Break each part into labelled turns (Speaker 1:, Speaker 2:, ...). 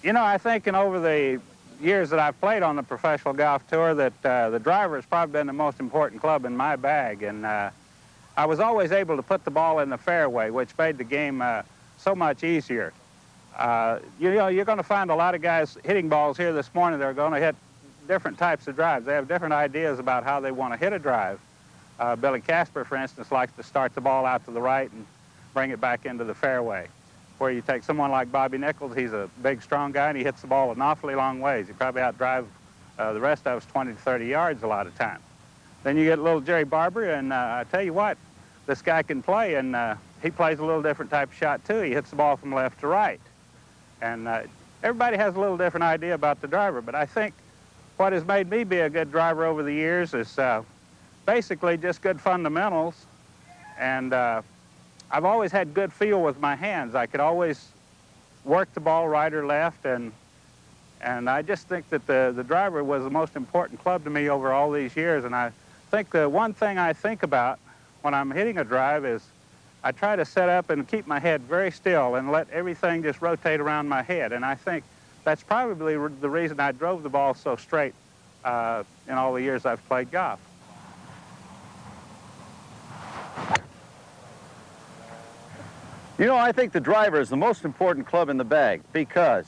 Speaker 1: You know, I think over the years that I've played on the professional golf tour that the driver has probably been the most important club in my bag. And I was always able to put the ball in the fairway, which made the game so much easier. You know, you're going to find a lot of guys hitting balls here this morning that are going to hit different types of drives. They have different ideas about how they want to hit a drive. Billy Casper, for instance, likes to start the ball out to the right and bring it back into the fairway. Where you take someone like Bobby Nichols, he's a big, strong guy, and he hits the ball an awfully long ways. He probably outdrives the rest of us 20 to 30 yards a lot of times. Then you get little Jerry Barber, and I tell you what, this guy can play, and he plays a little different type of shot, too. He hits the ball from left to right. And everybody has a little different idea about the driver, but I think what has made me be a good driver over the years is basically just good fundamentals. And I've always had good feel with my hands. I could always work the ball right or left, and I just think that the driver was the most important club to me over all these years. And I think the one thing I think about when I'm hitting a drive is I try to set up and keep my head very still and let everything just rotate around my head. And I think that's probably the reason I drove the ball so straight in all the years I've played golf.
Speaker 2: You know, I think the driver is the most important club in the bag because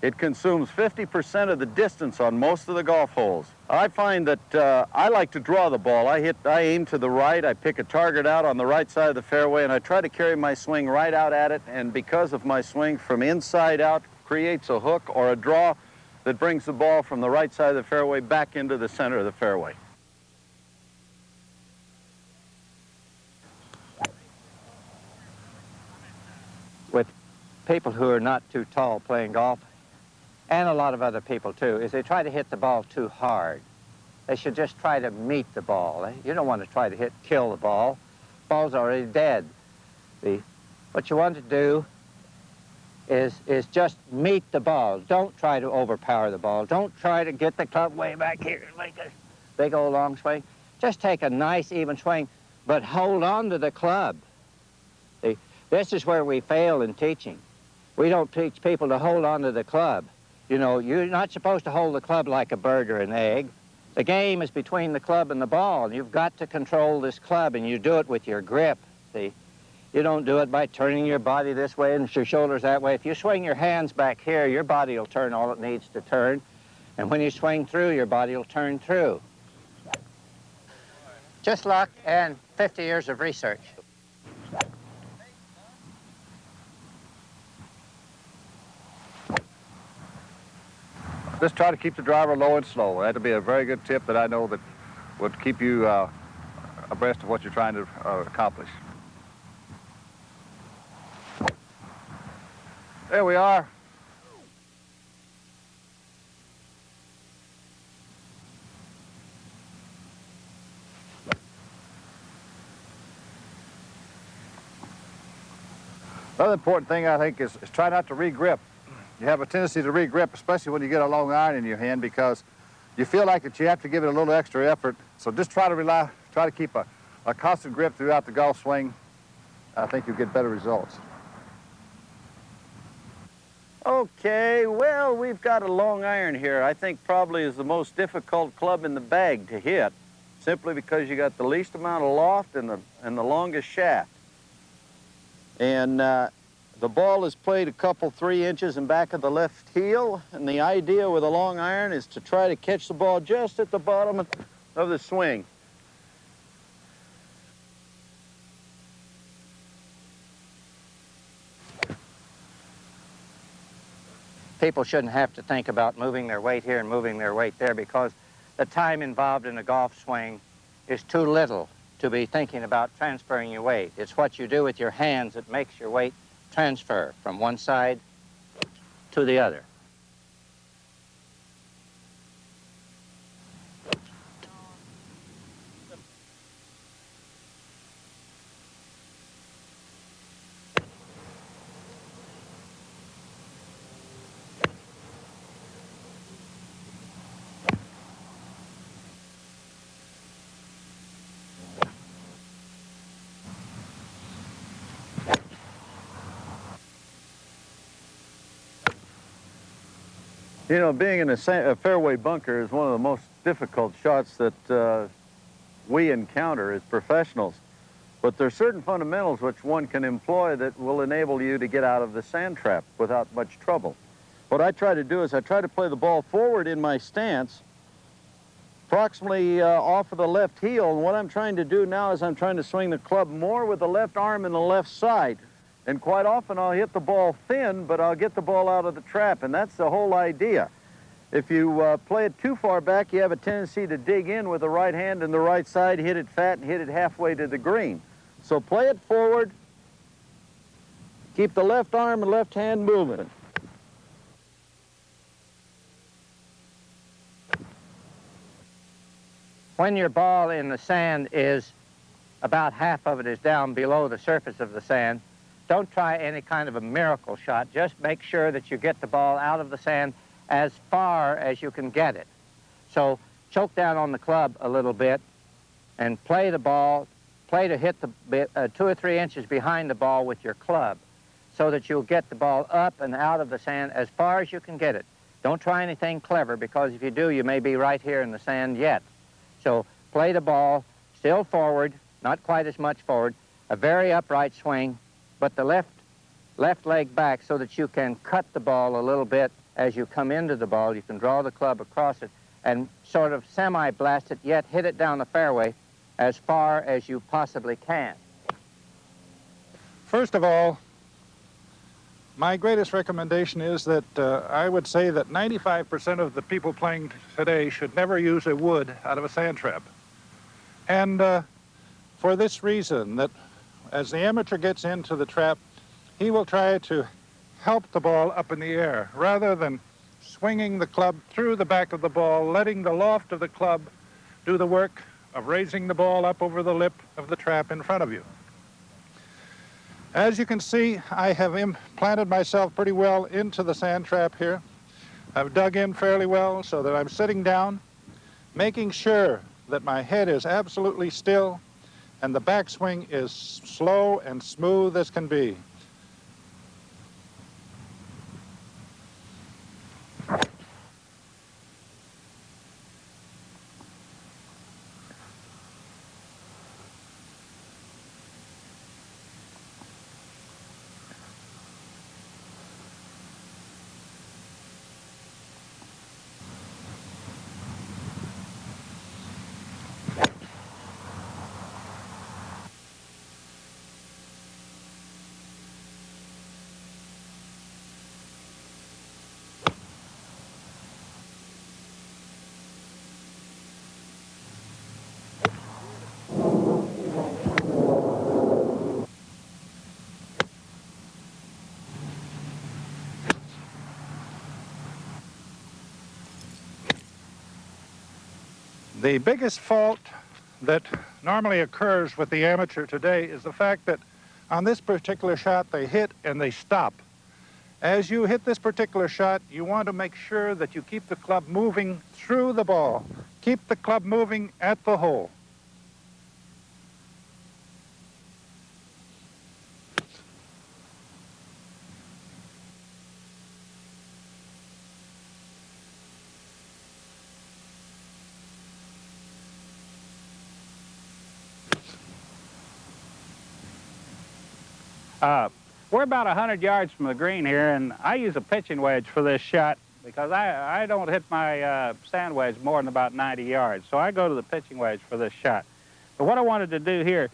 Speaker 2: it consumes 50% of the distance on most of the golf holes. I find that I like to draw the ball. I aim to the right, I pick a target out on the right side of the fairway, and I try to carry my swing right out at it, and because of my swing from inside out creates a hook or a draw that brings the ball from the right side of the fairway back into the center of the fairway.
Speaker 3: With people who are not too tall playing golf, and a lot of other people too, is they try to hit the ball too hard. They should just try to meet the ball. You don't want to try to kill the ball. The ball's already dead. What you want to do is just meet the ball. Don't try to overpower the ball. Don't try to get the club way back here and make a big old long swing. Just take a nice even swing, but hold on to the club. This is where we fail in teaching. We don't teach people to hold on to the club. You know, you're not supposed to hold the club like a bird or an egg. The game is between the club and the ball, and you've got to control this club, and you do it with your grip, see? You don't do it by turning your body this way and your shoulders that way. If you swing your hands back here, your body will turn all it needs to turn, and when you swing through, your body will turn through. Just luck and 50 years of research.
Speaker 2: Just try to keep the driver low and slow. That'd be a very good tip that I know that would keep you abreast of what you're trying to accomplish. There we are. Another important thing, I think, is try not to re-grip. You have a tendency to re-grip, especially when you get a long iron in your hand, because you feel like that you have to give it a little extra effort. So just try to keep a constant grip throughout the golf swing. I think you'll get better results. Okay, well, we've got a long iron here. I think probably is the most difficult club in the bag to hit, simply because you got the least amount of loft and the longest shaft. And the ball is played a couple, 3 inches in back of the left heel, and the idea with a long iron is to try to catch the ball just at the bottom of the swing.
Speaker 3: People shouldn't have to think about moving their weight here and moving their weight there because the time involved in a golf swing is too little to be thinking about transferring your weight. It's what you do with your hands that makes your weight transfer from one side to the other.
Speaker 2: You know, being in a fairway bunker is one of the most difficult shots that we encounter as professionals. But there are certain fundamentals which one can employ that will enable you to get out of the sand trap without much trouble. What I try to do is I try to play the ball forward in my stance, approximately off of the left heel. And what I'm trying to do now is I'm trying to swing the club more with the left arm and the left side. And quite often I'll hit the ball thin, but I'll get the ball out of the trap, and that's the whole idea. If you play it too far back, you have a tendency to dig in with the right hand and the right side, hit it fat, and hit it halfway to the green. So play it forward, keep the left arm and left hand moving.
Speaker 3: When your ball in the sand is about half of it is down below the surface of the sand, don't try any kind of a miracle shot. Just make sure that you get the ball out of the sand as far as you can get it. So choke down on the club a little bit and play the ball, play to hit the bit, 2 or 3 inches behind the ball with your club so that you'll get the ball up and out of the sand as far as you can get it. Don't try anything clever, because if you do, you may be right here in the sand yet. So play the ball still forward, not quite as much forward, a very upright swing, but the left leg back so that you can cut the ball a little bit as you come into the ball. You can draw the club across it and sort of semi-blast it, yet hit it down the fairway as far as you possibly can.
Speaker 4: First of all, my greatest recommendation is that I would say that 95% of the people playing today should never use a wood out of a sand trap. And for this reason, that as the amateur gets into the trap, he will try to help the ball up in the air rather than swinging the club through the back of the ball, letting the loft of the club do the work of raising the ball up over the lip of the trap in front of you. As you can see, I have implanted myself pretty well into the sand trap here. I've dug in fairly well so that I'm sitting down, making sure that my head is absolutely still and the backswing is slow and smooth as can be. The biggest fault that normally occurs with the amateur today is the fact that on this particular shot they hit and they stop. As you hit this particular shot, you want to make sure that you keep the club moving through the ball. Keep the club moving at the hole.
Speaker 1: We're about 100 yards from the green here, and I use a pitching wedge for this shot because I don't hit my sand wedge more than about 90 yards, so I go to the pitching wedge for this shot. But what I wanted to do here,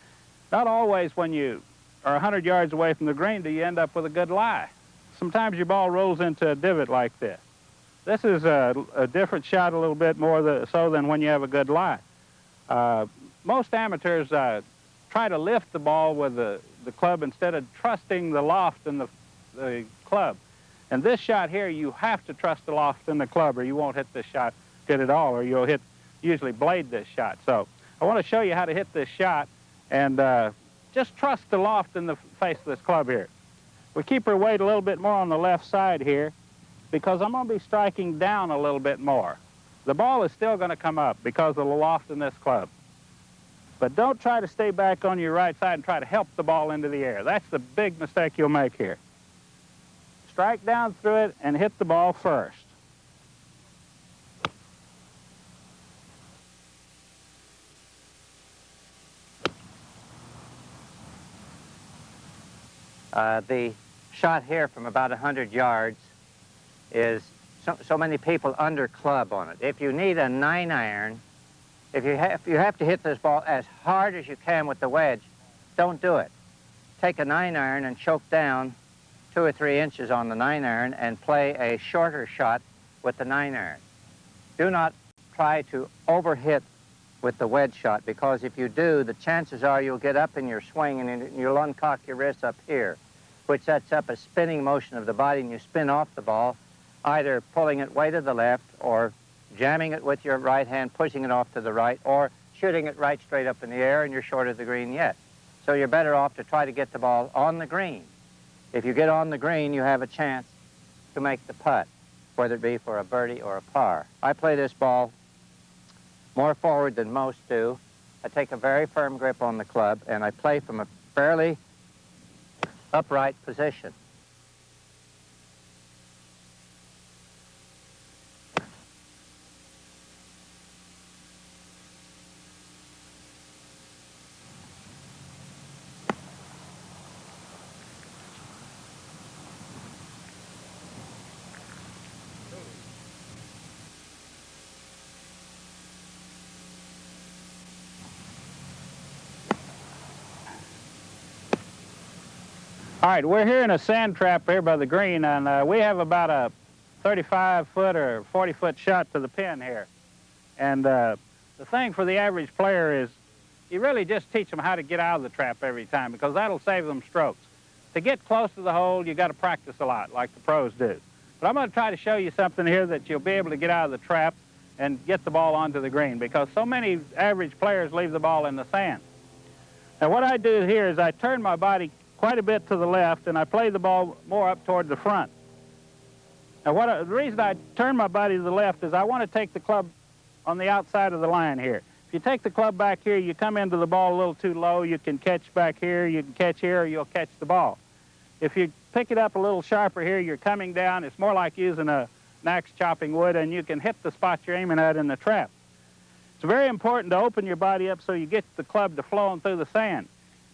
Speaker 1: not always when you are 100 yards away from the green do you end up with a good lie. Sometimes your ball rolls into a divot like this. This is a different shot a little bit more so than when you have a good lie. Most amateurs try to lift the ball with the club instead of trusting the loft in the club. And this shot here, you have to trust the loft in the club or you won't hit this shot good at all, or you'll usually blade this shot. So I want to show you how to hit this shot and just trust the loft in the face of this club here. We keep our weight a little bit more on the left side here because I'm going to be striking down a little bit more. The ball is still going to come up because of the loft in this club. But don't try to stay back on your right side and try to help the ball into the air. That's the big mistake you'll make here. Strike down through it and hit the ball first.
Speaker 3: The shot here from about 100 yards is so many people under club on it. If you need a 9-iron, if you have to hit this ball as hard as you can with the wedge, don't do it. Take a 9-iron and choke down 2 or 3 inches on the 9-iron and play a shorter shot with the 9-iron. Do not try to overhit with the wedge shot, because if you do, the chances are you'll get up in your swing and you'll uncock your wrist up here, which sets up a spinning motion of the body, and you spin off the ball, either pulling it way to the left or jamming it with your right hand, pushing it off to the right, or shooting it right straight up in the air, and you're short of the green yet. So you're better off to try to get the ball on the green. If you get on the green, you have a chance to make the putt, whether it be for a birdie or a par. I play this ball more forward than most do. I take a very firm grip on the club, and I play from a fairly upright position.
Speaker 1: All right, we're here in a sand trap here by the green, and we have about a 35-foot or 40-foot shot to the pin here. And the thing for the average player is you really just teach them how to get out of the trap every time, because that'll save them strokes. To get close to the hole, you got to practice a lot, like the pros do. But I'm going to try to show you something here that you'll be able to get out of the trap and get the ball onto the green, because so many average players leave the ball in the sand. Now, what I do here is I turn my body quite a bit to the left, and I play the ball more up toward the front. Now, the reason I turn my body to the left is I want to take the club on the outside of the line here. If you take the club back here, you come into the ball a little too low, you can catch back here, you can catch here, or you'll catch the ball. If you pick it up a little sharper here, you're coming down, it's more like using an axe chopping wood, and you can hit the spot you're aiming at in the trap. It's very important to open your body up so you get the club to flowing through the sand.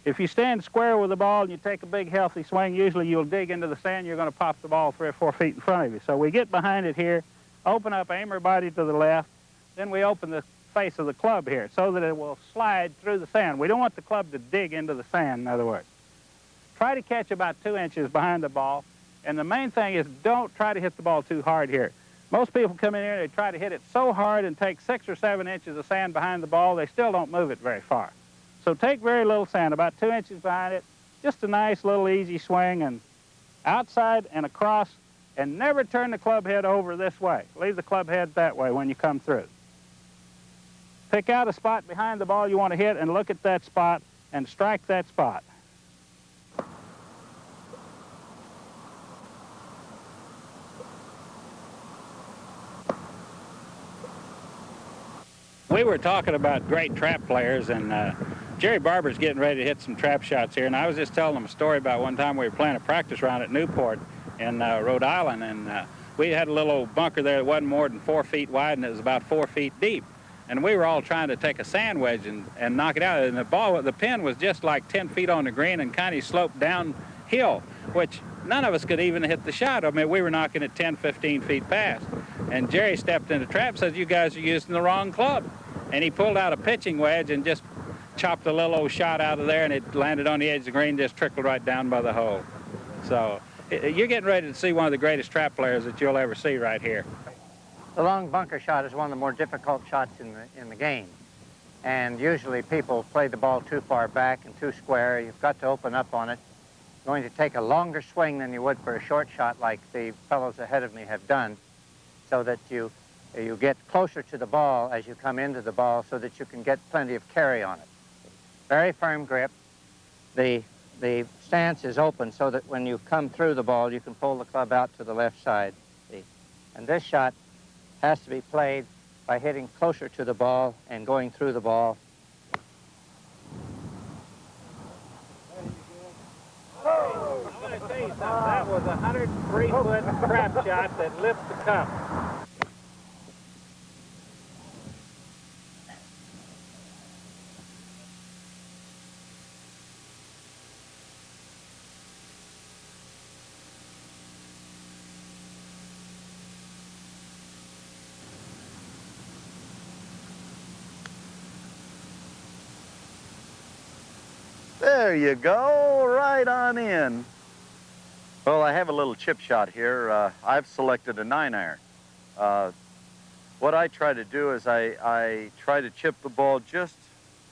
Speaker 1: If you stand square with the ball and you take a big healthy swing, usually you'll dig into the sand, you're going to pop the ball 3 or 4 feet in front of you. So we get behind it here, open up, aim our body to the left, then we open the face of the club here so that it will slide through the sand. We don't want the club to dig into the sand, in other words. Try to catch about 2 inches behind the ball, and the main thing is don't try to hit the ball too hard here. Most people come in here, they try to hit it so hard and take 6 or 7 inches of sand behind the ball, they still don't move it very far. So take very little sand, about 2 inches behind it, just a nice little easy swing, and outside and across, and never turn the club head over this way. Leave the club head that way when you come through. Pick out a spot behind the ball you want to hit and look at that spot and strike that spot. We were talking about great trap players, and Jerry Barber's getting ready to hit some trap shots here, and I was just telling him a story about one time we were playing a practice round at Newport in Rhode Island, and we had a little bunker there that wasn't more than 4 feet wide, and it was about 4 feet deep. And we were all trying to take a sand wedge and knock it out, and the pin was just like 10 feet on the green and kind of sloped downhill, which none of us could even hit the shot. I mean, we were knocking it 10, 15 feet past. And Jerry stepped in the trap and said, "You guys are using the wrong club." And he pulled out a pitching wedge and just chopped a little old shot out of there, and it landed on the edge of the green, just trickled right down by the hole. So you're getting ready to see one of the greatest trap players that you'll ever see right here.
Speaker 3: The long bunker shot is one of the more difficult shots in the game. And usually people play the ball too far back and too square. You've got to open up on it. You're going to take a longer swing than you would for a short shot like the fellows ahead of me have done, so that you get closer to the ball as you come into the ball so that you can get plenty of carry on it. Very firm grip. The stance is open so that when you come through the ball, you can pull the club out to the left side. And this shot has to be played by hitting closer to the ball and going through the ball.
Speaker 1: I'm going to tell you something. That was a 103-foot trap shot that lifts the cup.
Speaker 2: There you go, right on in. Well, I have a little chip shot here. I've selected a 9-iron. What I try to do is I try to chip the ball just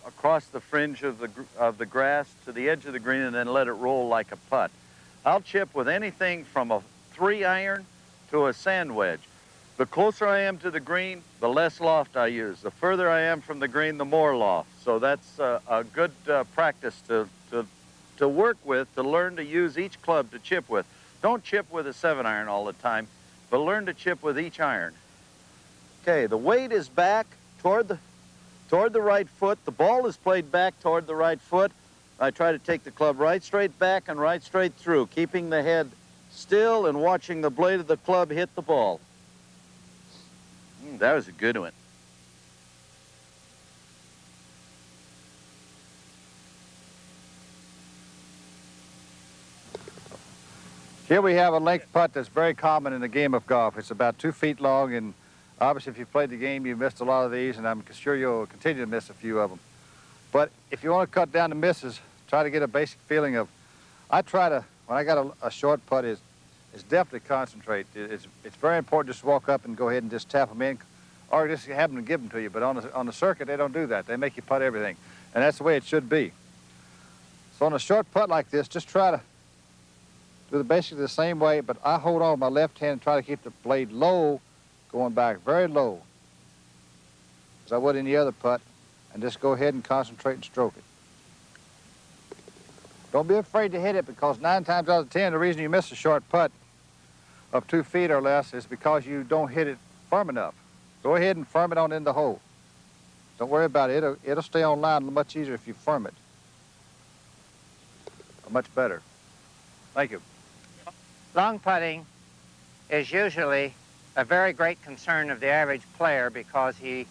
Speaker 2: across the fringe of the grass to the edge of the green and then let it roll like a putt. I'll chip with anything from a 3-iron to a sand wedge. The closer I am to the green, the less loft I use. The further I am from the green, the more loft. So that's a good practice to work with, to learn to use each club to chip with. Don't chip with a 7-iron all the time, but learn to chip with each iron. Okay, the weight is back toward the right foot. The ball is played back toward the right foot. I try to take the club right straight back and right straight through, keeping the head still and watching the blade of the club hit the ball. That was a good one.
Speaker 5: Here we have a length putt that's very common in the game of golf. It's about 2 feet long, and obviously if you played the game, you've missed a lot of these, and I'm sure you'll continue to miss a few of them. But if you want to cut down the misses, try to get a basic feeling of, I try to, when I got a short putt, is definitely concentrate. It's very important just to walk up and go ahead and just tap them in, or just have them give them to you. But on the circuit, they don't do that. They make you putt everything, and that's the way it should be. So on a short putt like this, just try to do basically the same way, but I hold on with my left hand and try to keep the blade low, going back very low, as I would any other putt, and just go ahead and concentrate and stroke it. Don't be afraid to hit it, because 9 times out of 10, the reason you miss a short putt of 2 feet or less is because you don't hit it firm enough. Go ahead and firm it on in the hole. Don't worry about it. It'll stay on line much easier if you firm it. Much better. Thank you.
Speaker 3: Long putting is usually a very great concern of the average player because he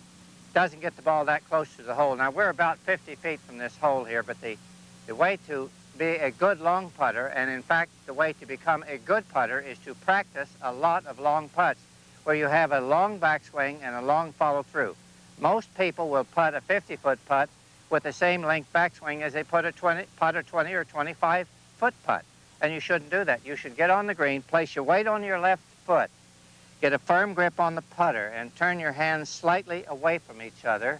Speaker 3: doesn't get the ball that close to the hole. Now, we're about 50 feet from this hole here, but the way to be a good long putter, and in fact, the way to become a good putter, is to practice a lot of long putts where you have a long backswing and a long follow-through. Most people will putt a 50-foot putt with the same length backswing as they putt a 20 or 25-foot putt. And you shouldn't do that. You should get on the green, place your weight on your left foot, get a firm grip on the putter, and turn your hands slightly away from each other,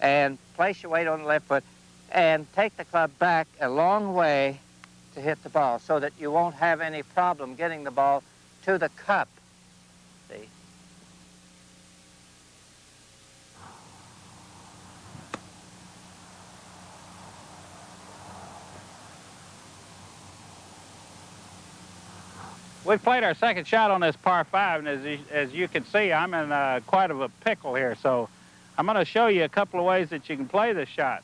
Speaker 3: and place your weight on the left foot, and take the club back a long way to hit the ball so that you won't have any problem getting the ball to the cup. See?
Speaker 1: We've played our second shot on this par 5, and as you can see, I'm in quite of a pickle here. So I'm going to show you a couple of ways that you can play this shot.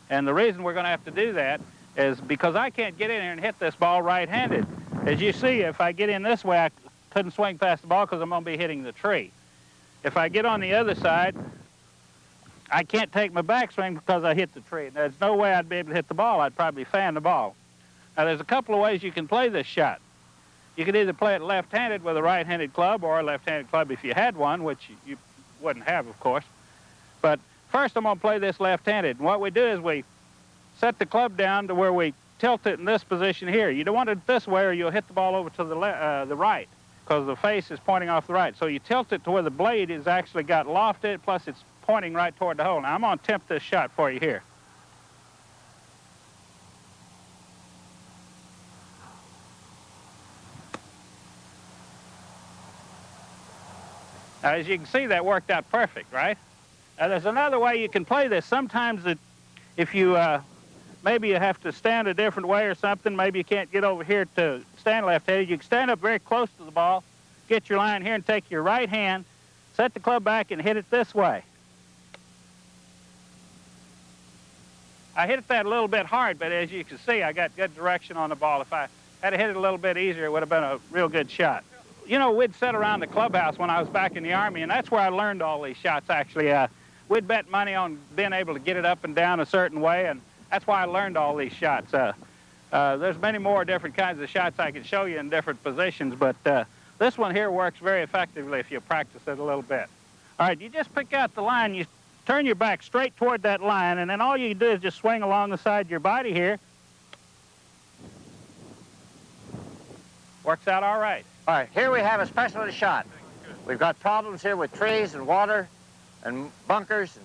Speaker 1: And the reason we're going to have to do that is because I can't get in here and hit this ball right-handed. As you see, if I get in this way, I couldn't swing past the ball because I'm going to be hitting the tree. If I get on the other side, I can't take my backswing because I hit the tree. There's no way I'd be able to hit the ball. I'd probably fan the ball. Now, there's a couple of ways you can play this shot. You could either play it left-handed with a right-handed club or a left-handed club if you had one, which you wouldn't have, of course. But first I'm going to play this left-handed. And what we do is we set the club down to where we tilt it in this position here. You don't want it this way or you'll hit the ball over to the right because the face is pointing off the right. So you tilt it to where the blade has actually got lofted, plus it's pointing right toward the hole. Now I'm going to attempt this shot for you here. Now, as you can see, that worked out perfect, right? Now, there's another way you can play this. Sometimes if you, maybe you have to stand a different way or something, maybe you can't get over here to stand left-handed, you can stand up very close to the ball, get your line here and take your right hand, set the club back and hit it this way. I hit that a little bit hard, but as you can see, I got good direction on the ball. If I had hit it a little bit easier, it would have been a real good shot. You know, we'd sit around the clubhouse when I was back in the Army, and that's where I learned all these shots, actually. We'd bet money on being able to get it up and down a certain way, and that's why I learned all these shots. There's many more different kinds of shots I can show you in different positions, but this one here works very effectively if you practice it a little bit. All right, you just pick out the line. You turn your back straight toward that line, and then all you do is just swing along the side of your body here. Works out all right.
Speaker 3: All right, here we have a specialty shot. We've got problems here with trees and water and bunkers.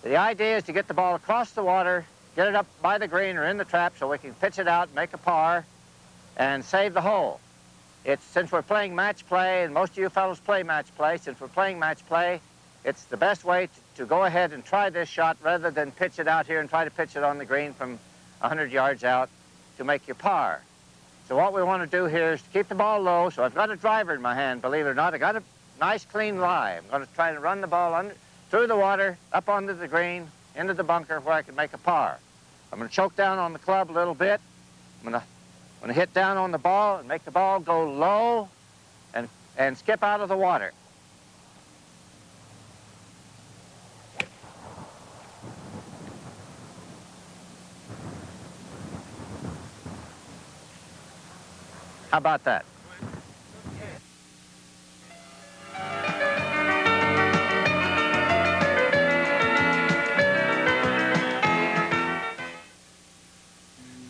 Speaker 3: The idea is to get the ball across the water, get it up by the green or in the trap so we can pitch it out, make a par, and save the hole. Since we're playing match play, and most of you fellows play match play, since we're playing match play, it's the best way to go ahead and try this shot rather than pitch it out here and try to pitch it on the green from 100 yards out to make your par. So what we want to do here is to keep the ball low. So I've got a driver in my hand, believe it or not. I got a nice clean lie. I'm going to try to run the ball through the water, up onto the green, into the bunker where I can make a par. I'm going to choke down on the club a little bit. I'm going to hit down on the ball and make the ball go low and skip out of the water. How about that?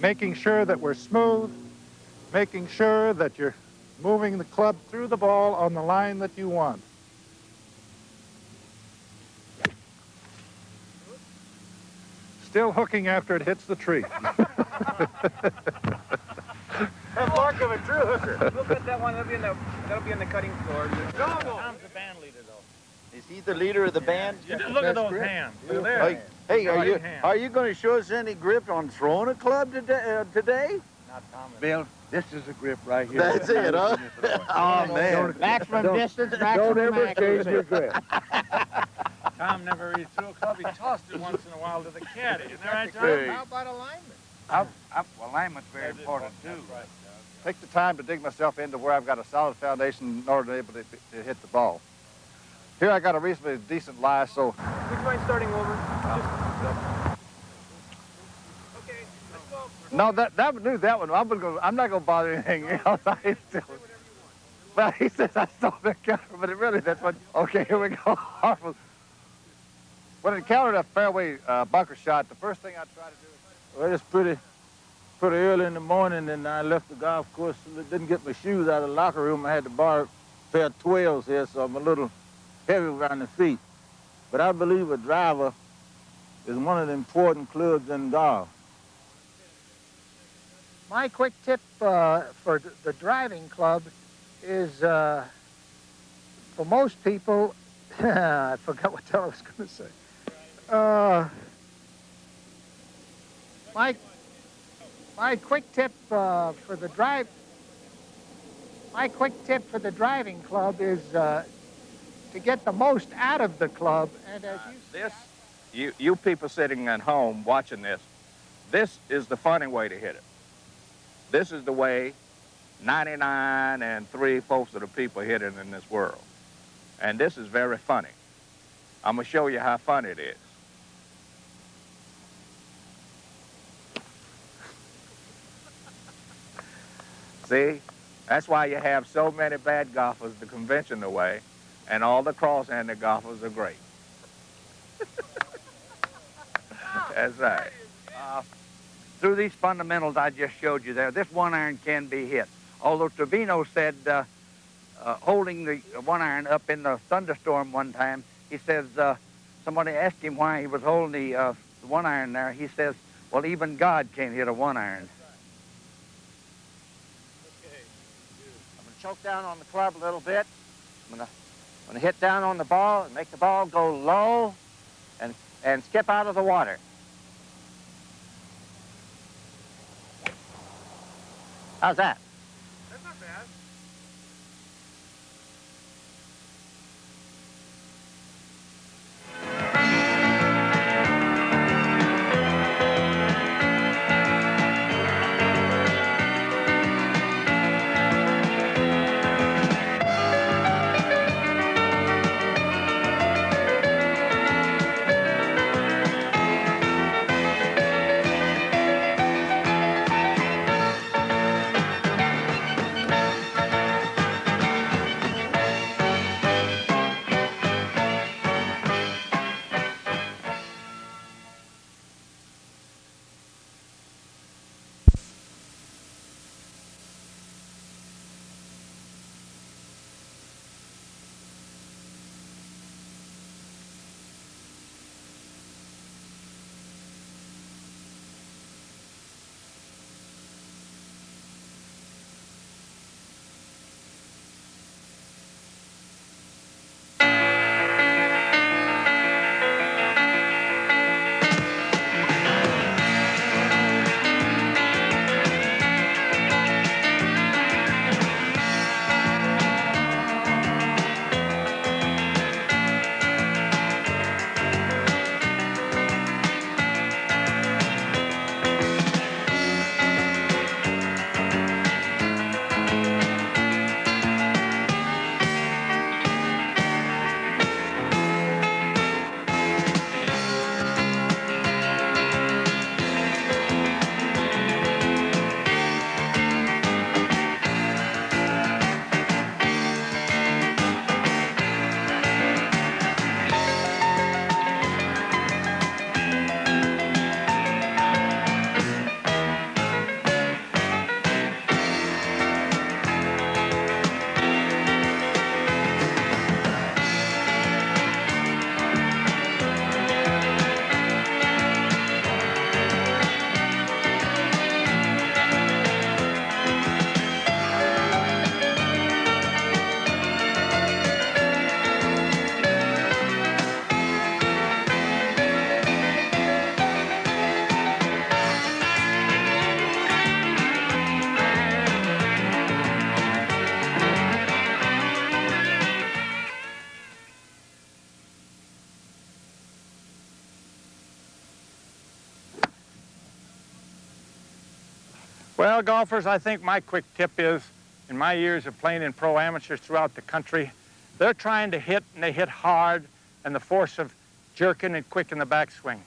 Speaker 4: Making sure that we're smooth, making sure that you're moving the club through the ball on the line that you want. Still hooking after it hits the tree.
Speaker 5: That's mark of a true hooker.
Speaker 6: We'll get that one. That'll be in the cutting floor.
Speaker 1: Tom's the band leader, though.
Speaker 2: Is he the leader of the band?
Speaker 1: Look at those hands. They're there.
Speaker 2: Hey,
Speaker 1: Right hand.
Speaker 2: are you going to show us any grip on throwing a club today?
Speaker 1: Not Tom.
Speaker 6: Bill, this is a grip right here.
Speaker 2: That's it, huh? Oh, man.
Speaker 3: Maximum distance, maximum accuracy.
Speaker 6: grip.
Speaker 1: Tom never really threw a club. He tossed it once in a while to the caddy. Isn't that right, Tom?
Speaker 2: Hey.
Speaker 6: How about alignment? Alignment's very important, too.
Speaker 1: That's right.
Speaker 5: Take the time to dig myself into where I've got a solid foundation in order to be able to hit the ball. Here I got a reasonably decent lie, so
Speaker 6: Would you mind starting over? Okay, let's go.
Speaker 5: no, that would do that one. I'm not gonna bother anything else. Well, he says I stole the counter, but it really that's what. Okay, here we go. When I encountered a fairway bunker shot, the first thing I try to do is.
Speaker 7: Well, it's pretty early in the morning, and I left the golf course. Didn't get my shoes out of the locker room. I had to borrow a pair of 12s here, so I'm a little heavy around the feet. But I believe a driver is one of the important clubs in golf.
Speaker 6: My quick tip for the driving club is, for most people, I forgot what the hell I was going to say. My quick tip for the driving club is to get the most out of the club. And as
Speaker 8: You people sitting at home watching this is the funny way to hit it. This is the way 99 3/4 of the people hit it in this world. And this is very funny. I'm going to show you how funny it is. See? That's why you have so many bad golfers the conventional way, and all the cross-handed golfers are great. That's right.
Speaker 6: through these fundamentals I just showed you there, this one iron can be hit. Although Trevino said, holding the one iron up in the thunderstorm one time, he says, somebody asked him why he was holding the one iron there. He says, well, even God can't hit a one iron.
Speaker 3: I'm going to choke down on the club a little bit. I'm going to hit down on the ball and make the ball go low and skip out of the water. How's that?
Speaker 6: That's not bad.
Speaker 9: Well, golfers, I think my quick tip is, in my years of playing in pro amateurs throughout the country, they're trying to hit, and they hit hard, and the force of jerking and quick in the backswing.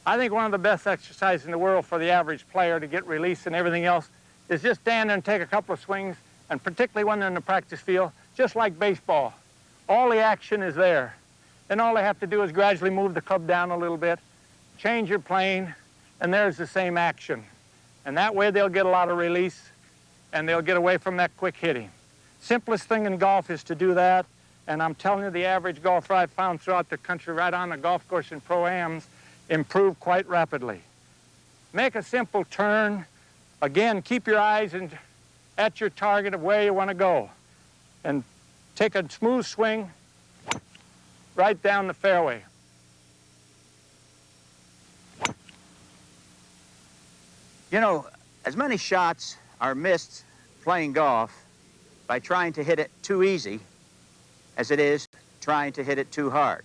Speaker 9: I think one of the best exercises in the world for the average player to get release and everything else is just stand there and take a couple of swings, and particularly when they're in the practice field, just like baseball. All the action is there. Then all they have to do is gradually move the club down a little bit, change your plane, and there's the same action. And that way they'll get a lot of release, and they'll get away from that quick hitting. Simplest thing in golf is to do that, and I'm telling you, the average golfer I've found throughout the country, right on the golf course in pro-ams, improve quite rapidly. Make a simple turn. Again, keep your eyes at your target of where you want to go, and take a smooth swing right down the fairway.
Speaker 3: You know, as many shots are missed playing golf by trying to hit it too easy as it is trying to hit it too hard.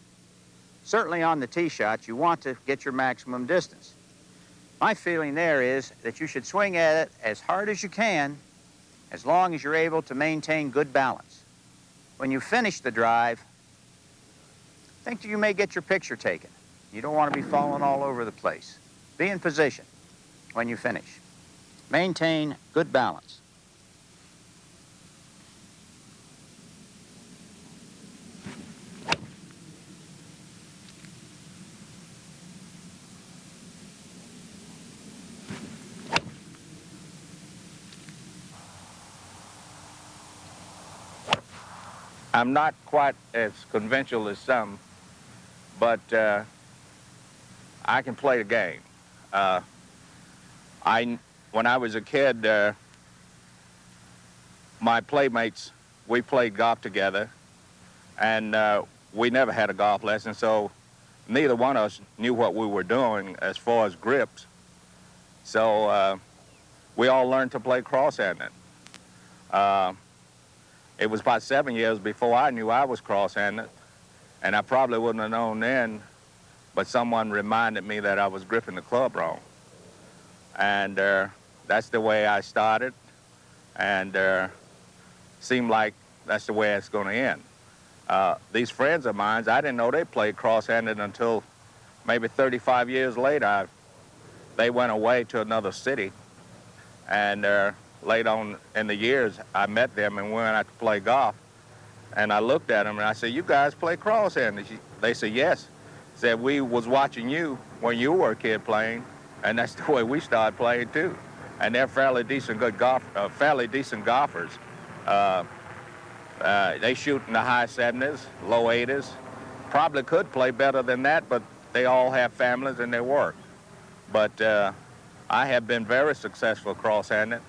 Speaker 3: Certainly on the tee shot, you want to get your maximum distance. My feeling there is that you should swing at it as hard as you can, as long as you're able to maintain good balance. When you finish the drive, think you may get your picture taken. You don't want to be falling all over the place. Be in position when you finish. Maintain good balance.
Speaker 8: I'm not quite as conventional as some, but I can play the game. When I was a kid, my playmates, we played golf together, and we never had a golf lesson, so neither one of us knew what we were doing as far as grips. So we all learned to play cross-handed. It was about 7 years before I knew I was cross-handed, and I probably wouldn't have known then, but someone reminded me that I was gripping the club wrong. And that's the way I started, and seemed like that's the way it's going to end. These friends of mine, I didn't know they played cross-handed until maybe 35 years later. They went away to another city, and later on in the years, I met them and we went out to play golf. And I looked at them and I said, "You guys play cross-handed?" They said, "Yes." I said, "We was watching you when you were a kid playing, and that's the way we started playing too." And they're fairly decent golfers. They shoot in the high 70s, low 80s. Probably could play better than that, but they all have families and they work. But I have been very successful cross-handed,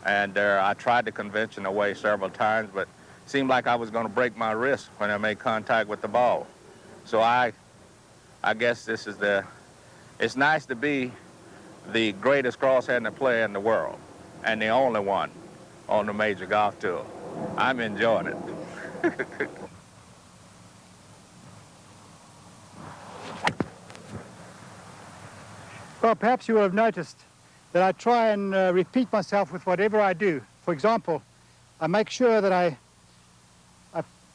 Speaker 8: and I tried the conventional way several times, but it seemed like I was going to break my wrist when I made contact with the ball. So I guess this is it's nice to be the greatest cross-handed player in the world, and the only one on the major golf tour. I'm enjoying it.
Speaker 10: Well, perhaps you will have noticed that I try and repeat myself with whatever I do. For example, I make sure that I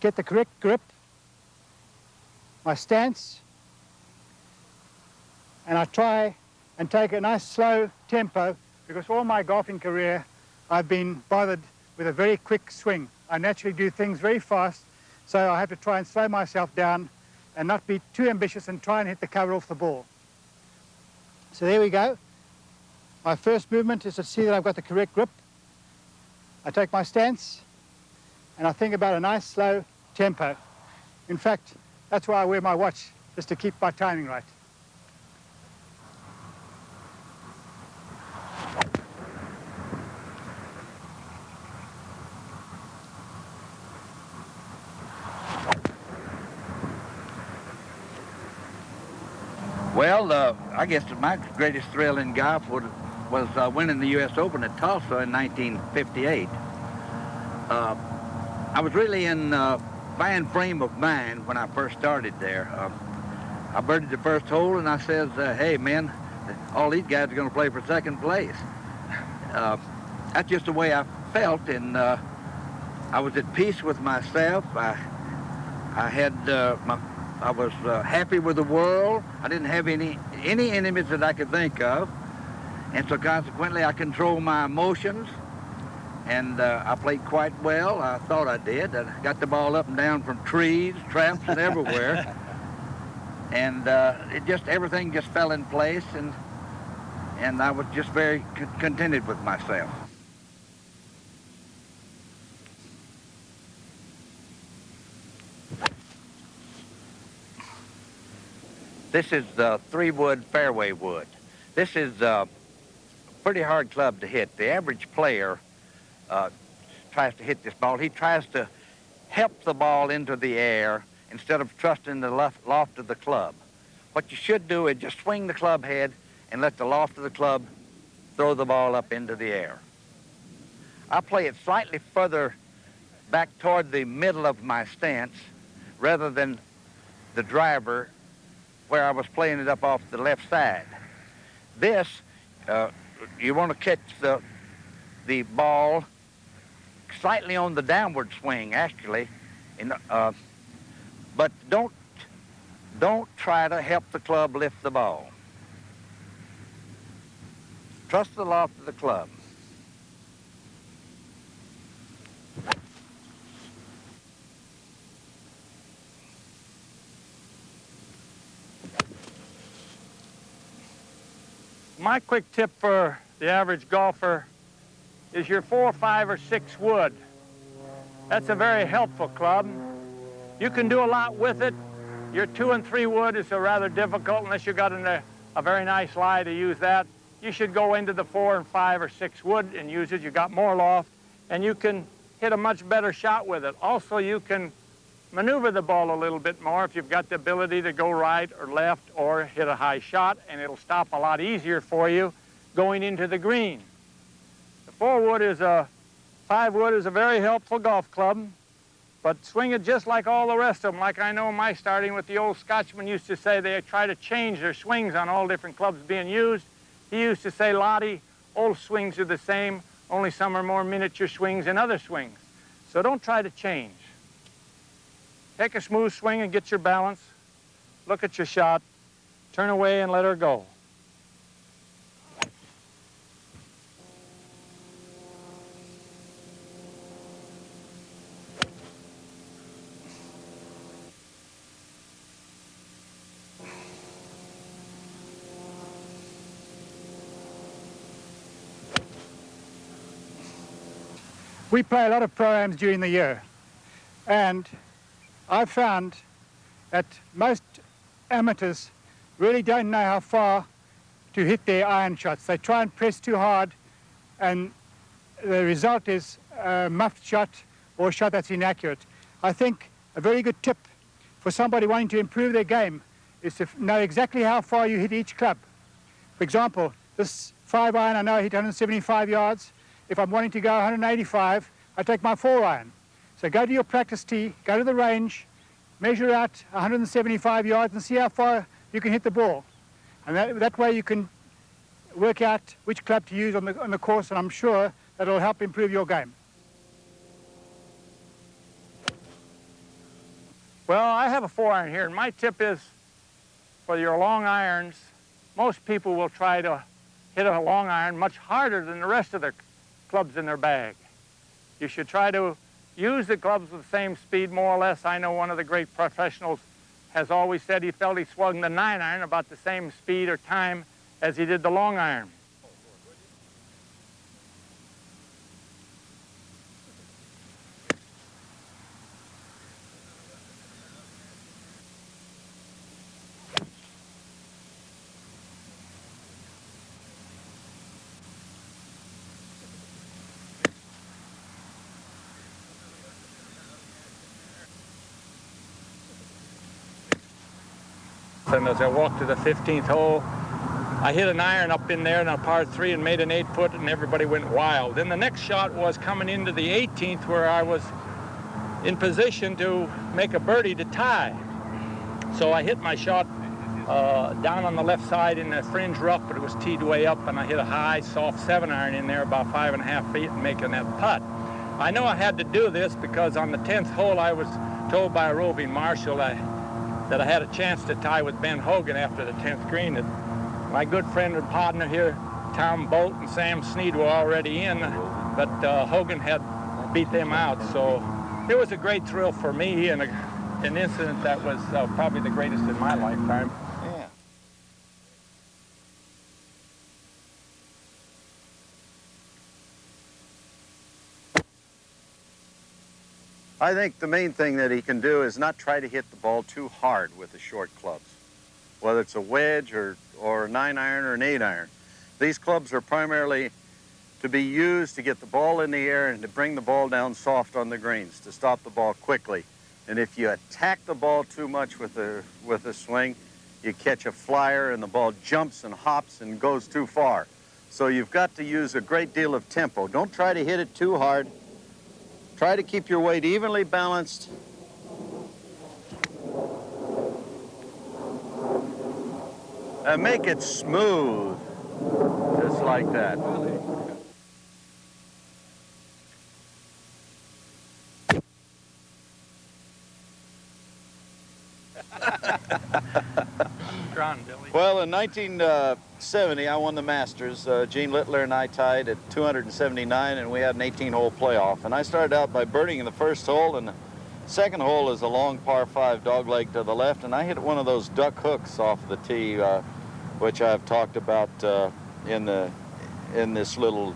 Speaker 10: get the correct grip, my stance, and I try and take a nice slow tempo, because all my golfing career I've been bothered with a very quick swing. I naturally do things very fast, so I have to try and slow myself down and not be too ambitious and try and hit the cover off the ball. So there we go. My first movement is to see that I've got the correct grip. I take my stance and I think about a nice slow tempo. In fact, that's why I wear my watch, just to keep my timing right.
Speaker 6: Well, I guess my greatest thrill in golf was winning the U.S. Open at Tulsa in 1958. I was really in fine frame of mind when I first started there. I birdied the first hole, and I says, "Hey, man, all these guys are going to play for second place." that's just the way I felt, and I was at peace with myself. I was happy with the world. I didn't have any enemies that I could think of, and so consequently I controlled my emotions, and I played quite well. I thought I did. I got the ball up and down from trees, traps, and everywhere, and everything just fell in place, and I was just very contented with myself. This is 3-wood fairway wood. This is a pretty hard club to hit. The average player tries to hit this ball. He tries to help the ball into the air instead of trusting the loft of the club. What you should do is just swing the club head and let the loft of the club throw the ball up into the air. I play it slightly further back toward the middle of my stance rather than the driver where I was playing it up off the left side. This, you want to catch the ball slightly on the downward swing, actually, but don't try to help the club lift the ball. Trust the loft of the club.
Speaker 9: My quick tip for the average golfer is your 4, 5, or 6 wood. That's a very helpful club. You can do a lot with it. Your 2 and 3 wood is rather difficult unless you got a very nice lie to use that. You should go into the 4 and 5 or 6 wood and use it. You got more loft, and you can hit a much better shot with it. Also, you can maneuver the ball a little bit more if you've got the ability to go right or left or hit a high shot, and it'll stop a lot easier for you going into the green. The 4-wood is 5-wood is a very helpful golf club, but swing it just like all the rest of them. Like I know my starting with the old Scotchman used to say they try to change their swings on all different clubs being used. He used to say, Lottie, all swings are the same, only some are more miniature swings than other swings. So don't try to change. Take a smooth swing and get your balance. Look at your shot. Turn away and let her go.
Speaker 10: We play a lot of pro-ams during the year, and I've found that most amateurs really don't know how far to hit their iron shots. They try and press too hard, and the result is a muffed shot or a shot that's inaccurate. I think a very good tip for somebody wanting to improve their game is to know exactly how far you hit each club. For example, this 5-iron, I know I hit 175 yards. If I'm wanting to go 185, I take my 4-iron. So go to your practice tee, go to the range, measure out 175 yards and see how far you can hit the ball. And that way you can work out which club to use on the course, and I'm sure that'll help improve your game.
Speaker 9: Well, I have a 4-iron here, and my tip is for your long irons, most people will try to hit a long iron much harder than the rest of their clubs in their bag. You should try to use the clubs with the same speed, more or less. I know one of the great professionals has always said he felt he swung the 9-iron about the same speed or time as he did the long iron. And as I walked to the 15th hole, I hit an iron up in there in a par 3 and made an 8-foot, and everybody went wild. Then the next shot was coming into the 18th, where I was in position to make a birdie to tie. So I hit my shot down on the left side in the fringe rough, but it was teed way up, and I hit a high, soft 7-iron in there about 5.5 feet and making that putt. I know I had to do this because on the 10th hole I was told by a roving marshal that I had a chance to tie with Ben Hogan after the 10th green. That my good friend and partner here, Tom Bolt and Sam Snead, were already in, but Hogan had beat them out. So it was a great thrill for me and an incident that was probably the greatest in my lifetime.
Speaker 2: Yeah. I think the main thing that he can do is not try to hit the ball too hard with the short clubs, whether it's a wedge or a 9-iron or an 8-iron. These clubs are primarily to be used to get the ball in the air and to bring the ball down soft on the greens, to stop the ball quickly. And if you attack the ball too much with a swing, you catch a flyer and the ball jumps and hops and goes too far. So you've got to use a great deal of tempo. Don't try to hit it too hard. Try to keep your weight evenly balanced. And make it smooth, just like that. Well, in 1970, I won the Masters. Gene Littler and I tied at 279, and we had an 18-hole playoff. And I started out by birding in the first hole, and the second hole is a long par 5 dogleg to the left, and I hit one of those duck hooks off the tee, which I've talked about in this little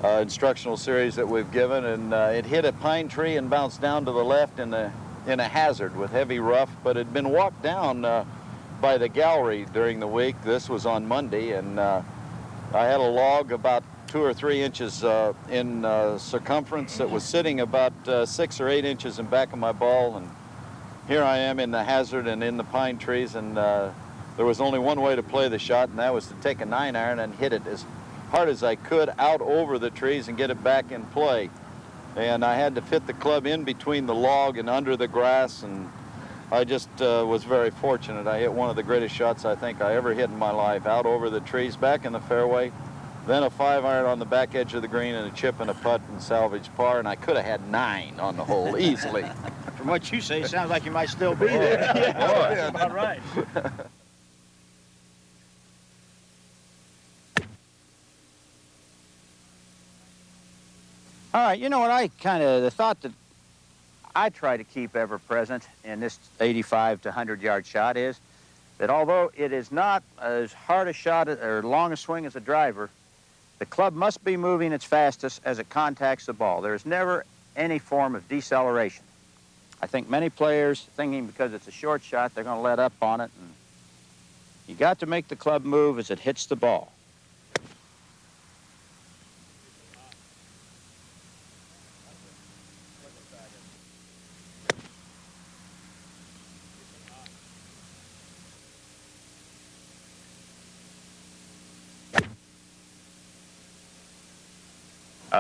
Speaker 2: instructional series that we've given, and it hit a pine tree and bounced down to the left in a hazard with heavy rough, but it had been walked down by the gallery during the week. This was on Monday, and I had a log about 2 or 3 inches in circumference that was sitting about 6 or 8 inches in back of my ball, and here I am in the hazard and in the pine trees, and there was only one way to play the shot, and that was to take a 9-iron and hit it as hard as I could out over the trees and get it back in play. And I had to fit the club in between the log and under the grass, and I just was very fortunate. I hit one of the greatest shots I think I ever hit in my life, out over the trees, back in the fairway, then a 5-iron on the back edge of the green and a chip and a putt and salvage par, and I could have had 9 on the hole easily.
Speaker 11: From what you say, it sounds like you might still be there.
Speaker 2: Yeah,
Speaker 11: that's about right.
Speaker 6: All right, you know what, the thought that I try to keep ever present in this 85 to 100 yard shot is that although it is not as hard a shot or long a swing as a driver, the club must be moving its fastest as it contacts the ball. There is never any form of deceleration. I think many players, thinking because it's a short shot, they're going to let up on it. And you got to make the club move as it hits the ball.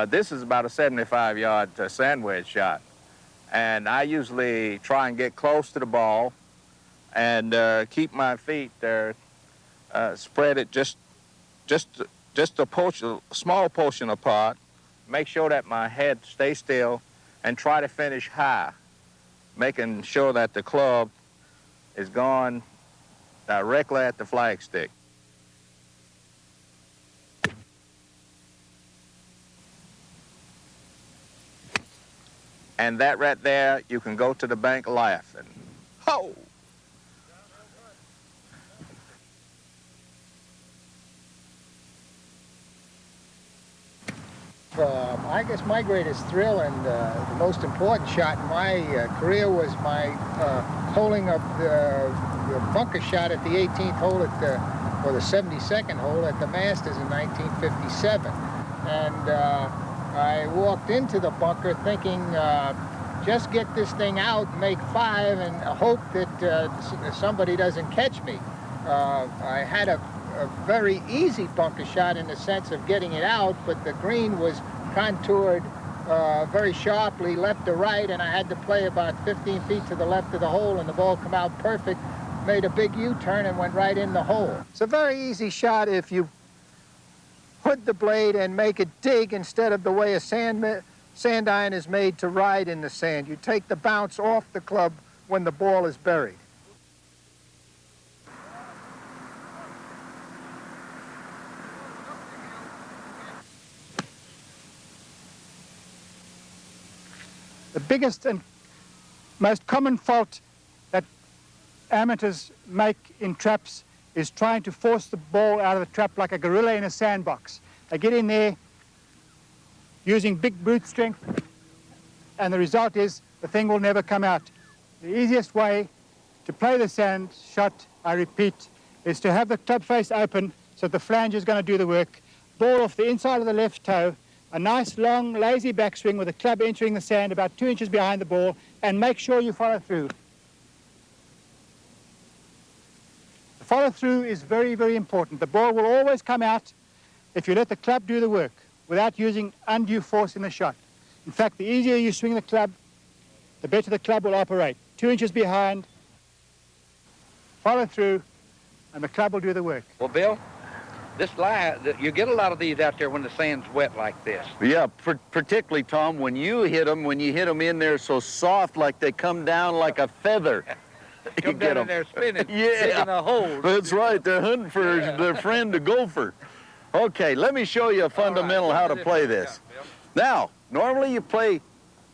Speaker 8: This is about a 75-yard sand wedge shot. And I usually try and get close to the ball and keep my feet there, spread it just a small portion apart, make sure that my head stays still, and try to finish high, making sure that the club is going directly at the flagstick. And that right there, you can go to the bank laughing. Ho!
Speaker 12: I guess my greatest thrill and the most important shot in my career was my holding up the bunker shot at the 18th hole or the 72nd hole at the Masters in 1957. And I walked into the bunker thinking, just get this thing out, make 5, and hope that somebody doesn't catch me. I had a very easy bunker shot in the sense of getting it out, but the green was contoured very sharply left to right, and I had to play about 15 feet to the left of the hole, and the ball come out perfect. made a big U-turn and went right in the hole. It's a very easy shot if you hood the blade and make it dig instead of the way a sand iron is made to ride in the sand. You take the bounce off the club when the ball is buried.
Speaker 10: The biggest and most common fault that amateurs make in traps is trying to force the ball out of the trap like a gorilla in a sandbox. They get in there using big brute strength, and the result is the thing will never come out. The easiest way to play the sand shot, I repeat, is to have the club face open so the flange is going to do the work, ball off the inside of the left toe, a nice long lazy backswing with the club entering the sand about 2 inches behind the ball, and make sure you follow through. The follow through is very, very important. The ball will always come out if you let the club do the work without using undue force in the shot. In fact, the easier you swing the club, the better the club will operate. 2 inches behind, follow through, and the club will do the work.
Speaker 6: Well, Bill, this lie, you get a lot of these out there when the sand's wet like this.
Speaker 2: Yeah, particularly, Tom, when you hit them in there so soft like they come down like a feather.
Speaker 6: Come down in there spinning,
Speaker 2: Yeah.
Speaker 6: digging a hole.
Speaker 2: That's right. They're hunting for their friend, the gopher. Okay, let me show you a fundamental how to play this. Now, normally you play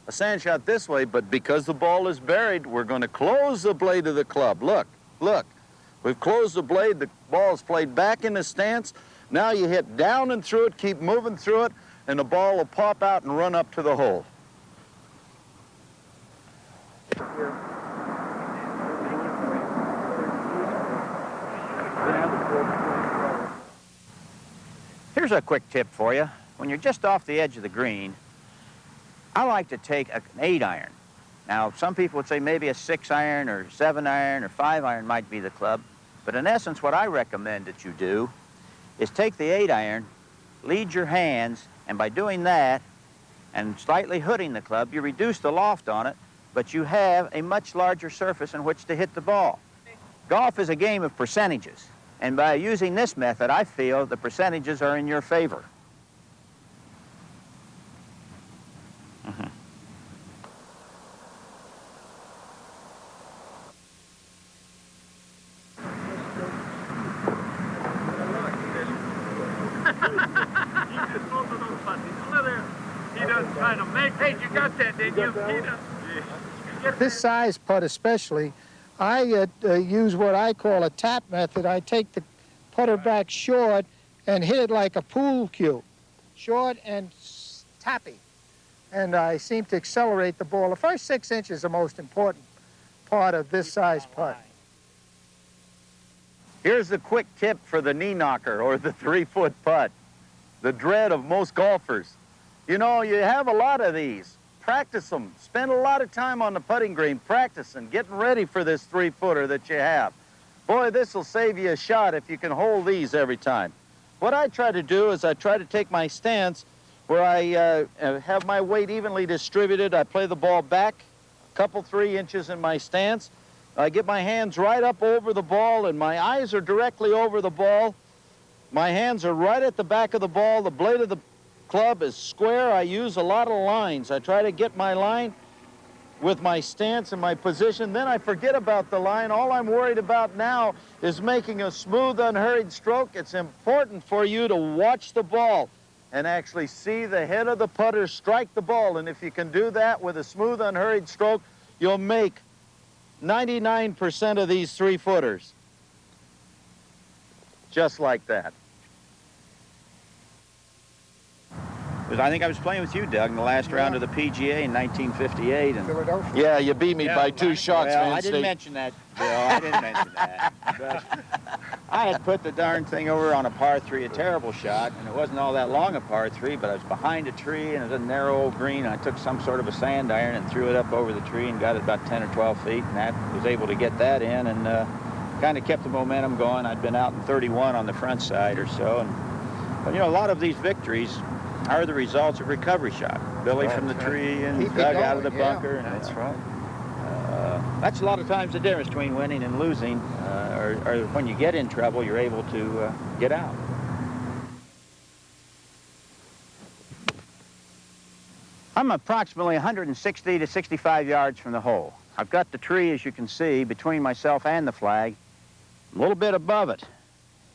Speaker 2: a sand shot this way, but because the ball is buried, we're going to close the blade of the club. Look, look. We've closed the blade. The ball's played back in the stance. Now you hit down and through it, keep moving through it, and the ball will pop out and run up to the hole.
Speaker 11: Here's a quick tip for you. When you're just off the edge of the green, I like to take an 8-iron. Now, some people would say maybe a 6-iron or 7-iron or 5-iron might be the club. But in essence, what I recommend that you do is take the 8-iron, lead your hands, and by doing that and slightly hooding the club, you reduce the loft on it, but you have a much larger surface in which to hit the ball. Golf is a game of percentages, and by using this method, I feel the percentages are in your favor.
Speaker 6: You got that, didn't you?
Speaker 12: This size putt especially, I use what I call a tap method. I take the putter back short and hit it like a pool cue. Short and tappy. And I seem to accelerate the ball. The first 6 inches is the most important part of this size putt.
Speaker 2: Here's the quick tip for the knee knocker or the 3-foot putt. The dread of most golfers. You know, you have a lot of these. Practice them. Spend a lot of time on the putting green practicing, getting ready for this 3-footer that you have. Boy, this will save you a shot if you can hold these every time. What I try to do is I try to take my stance where I have my weight evenly distributed. I play the ball back a couple, 3 inches in my stance. I get my hands right up over the ball and my eyes are directly over the ball. My hands are right at the back of the ball. The blade of the club is square. I use a lot of lines. I try to get my line with my stance and my position. Then I forget about the line. All I'm worried about now is making a smooth, unhurried stroke. It's important for you to watch the ball and actually see the head of the putter strike the ball. And if you can do that with a smooth, unhurried stroke, you'll make 99% of these 3-footers. Just like that.
Speaker 11: I think I was playing with you, Doug, in the last round of the PGA in 1958. And
Speaker 12: Philadelphia.
Speaker 2: Yeah, you beat me by 2 shots,
Speaker 11: well,
Speaker 2: man.
Speaker 11: I didn't mention that, Bill. I didn't mention that. But I had put the darn thing over on a par 3, a terrible shot, and it wasn't all that long a par 3, but I was behind a tree, and it was a narrow old green. I took some sort of a sand iron and threw it up over the tree and got it about 10 or 12 feet, and that was able to get that in and kind of kept the momentum going. I'd been out in 31 on the front side or so. But, you know, a lot of these victories are the results of recovery shot. Billy from the tree and Doug out of the bunker. And,
Speaker 2: That's right.
Speaker 11: That's a lot of times the difference between winning and losing, or when you get in trouble, you're able to get out. I'm approximately 160 to 65 yards from the hole. I've got the tree, as you can see, between myself and the flag, a little bit above it.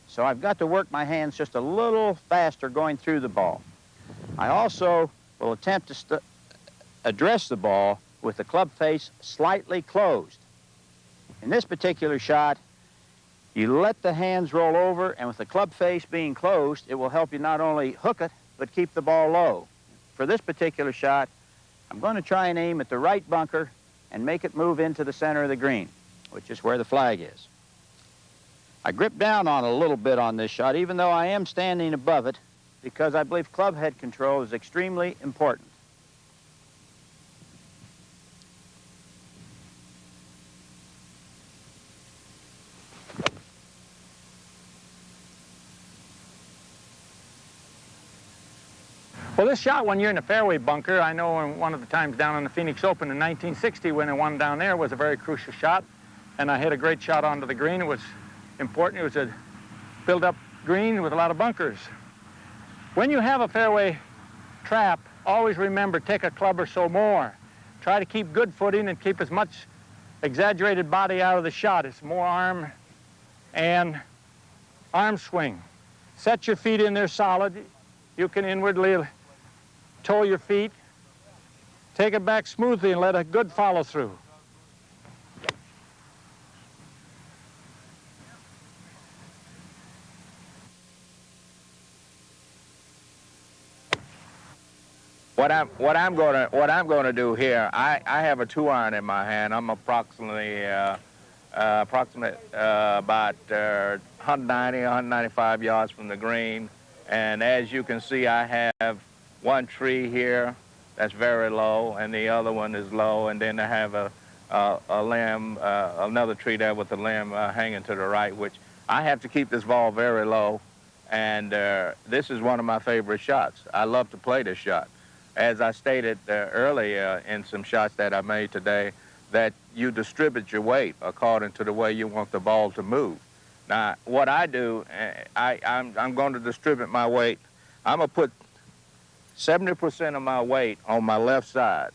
Speaker 11: So I've got to work my hands just a little faster going through the ball. I also will attempt to address the ball with the club face slightly closed. In this particular shot, you let the hands roll over, and with the club face being closed, it will help you not only hook it, but keep the ball low. For this particular shot, I'm going to try and aim at the right bunker and make it move into the center of the green, which is where the flag is. I grip down on a little bit on this shot, even though I am standing above it, because I believe club head control is extremely important.
Speaker 9: Well, this shot when you're in the fairway bunker, I know one of the times down in the Phoenix Open in 1960 when I won down there was a very crucial shot, and I hit a great shot onto the green. It was important. It was a build-up green with a lot of bunkers. When you have a fairway trap, always remember, take a club or so more. Try to keep good footing and keep as much exaggerated body out of the shot. It's more arm and arm swing. Set your feet in there solid. You can inwardly toe your feet, take it back smoothly and let a good follow through.
Speaker 8: What I'm gonna do here, I have a 2-iron in my hand. I'm approximately about 190, 195 yards from the green. And as you can see, I have one tree here that's very low, and the other one is low, and then I have a limb, another tree there with a limb hanging to the right, which I have to keep this ball very low, and this is one of my favorite shots. I love to play this shot. As I stated earlier in some shots that I made today, that you distribute your weight according to the way you want the ball to move. Now, what I do, I'm going to distribute my weight. I'm going to put 70% of my weight on my left side.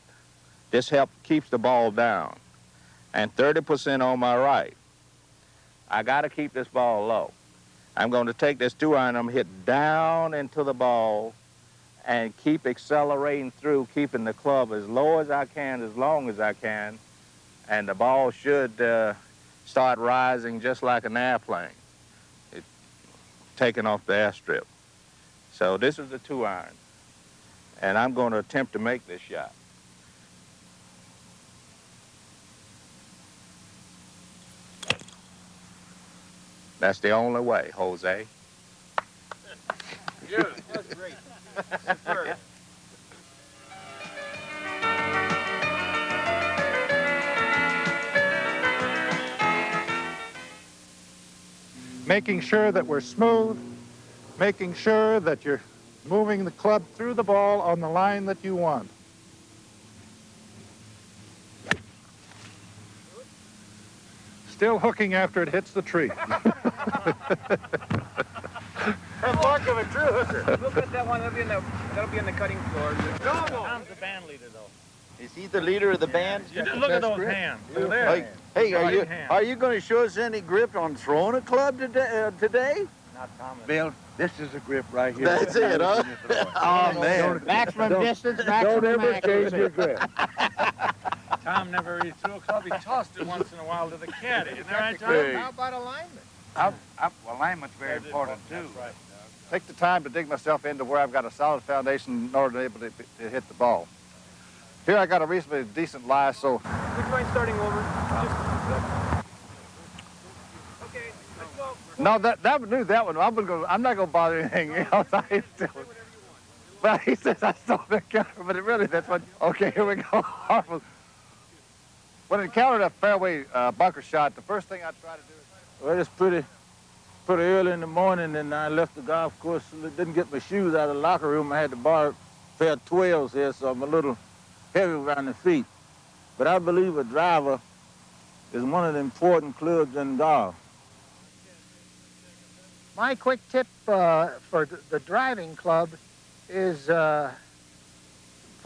Speaker 8: This keeps the ball down. And 30% on my right. I got to keep this ball low. I'm going to take this 2-iron, I'm going to hit down into the ball and keep accelerating through, keeping the club as low as I can, as long as I can, and the ball should start rising just like an airplane, taking off the airstrip. So this is a 2-iron, and I'm going to attempt to make this shot. That's the only way, Jose.
Speaker 7: Yeah, that's great. Superb.
Speaker 4: Making sure that we're smooth, making sure that you're moving the club through the ball on the line that you want. Still hooking after it hits the tree.
Speaker 7: That's mark of a true hooker.
Speaker 13: Look at that one. That'll be in the cutting floor.
Speaker 9: Tom's the band leader, though.
Speaker 2: Is he the leader of the band?
Speaker 9: Look at those hands. They're there.
Speaker 2: Hey,
Speaker 9: Right
Speaker 2: are you going to show us any grip on throwing a club today?
Speaker 9: Not Tom.
Speaker 7: Bill, this is a grip right here.
Speaker 2: That's it, huh? Oh, man.
Speaker 3: Maximum distance, maximum accuracy.
Speaker 7: grip.
Speaker 9: Tom never really threw a club. He tossed it once in a while to the caddy. Isn't that right, Tom?
Speaker 2: Hey.
Speaker 12: How about alignment?
Speaker 6: Alignment's very important, too.
Speaker 9: That's right.
Speaker 5: Take the time to dig myself into where I've got a solid foundation in order to be able to hit the ball. Here I got a reasonably decent lie, so
Speaker 13: Would you mind starting over? Okay, let's go.
Speaker 5: no, that would do that one. I'm not gonna bother anything else. But he says I stole the counter, but it really that's what. Okay, here we go. When I encountered a fairway bunker shot, the first thing I try to do is.
Speaker 7: Well, it's pretty early in the morning, and I left the golf course. Didn't get my shoes out of the locker room. I had to borrow a pair of 12s here, so I'm a little heavy around the feet. But I believe a driver is one of the important clubs in golf.
Speaker 12: My quick tip for the driving club is, for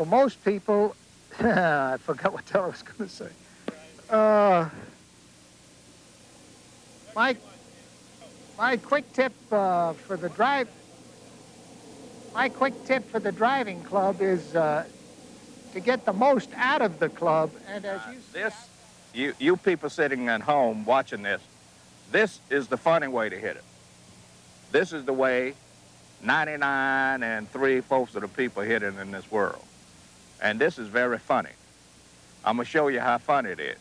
Speaker 12: most people, I forgot what the hell I was going to say. My quick tip for the driving club is to get the most out of the club, and as
Speaker 8: You people sitting at home watching this is the funny way to hit it. This is the way 99 and 3/4 of the people hit it in this world. And this is very funny. I'm going to show you how funny it is.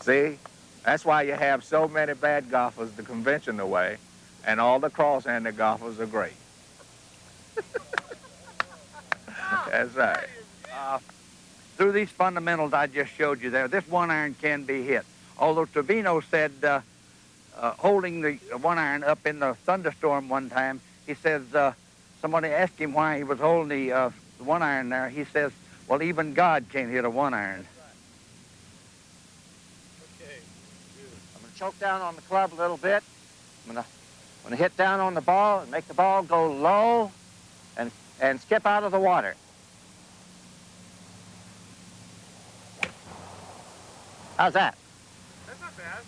Speaker 8: See? That's why you have so many bad golfers the conventional way, and all the cross-handed golfers are great. That's right.
Speaker 6: Through these fundamentals I just showed you there, this one iron can be hit. Although Trevino said, holding the one iron up in the thunderstorm one time, he says, somebody asked him why he was holding the one iron there. He says, well, even God can't hit a one iron.
Speaker 3: I'm going to choke down on the club a little bit. I'm going to hit down on the ball and make the ball go low and skip out of the water. How's that?
Speaker 13: That's not bad.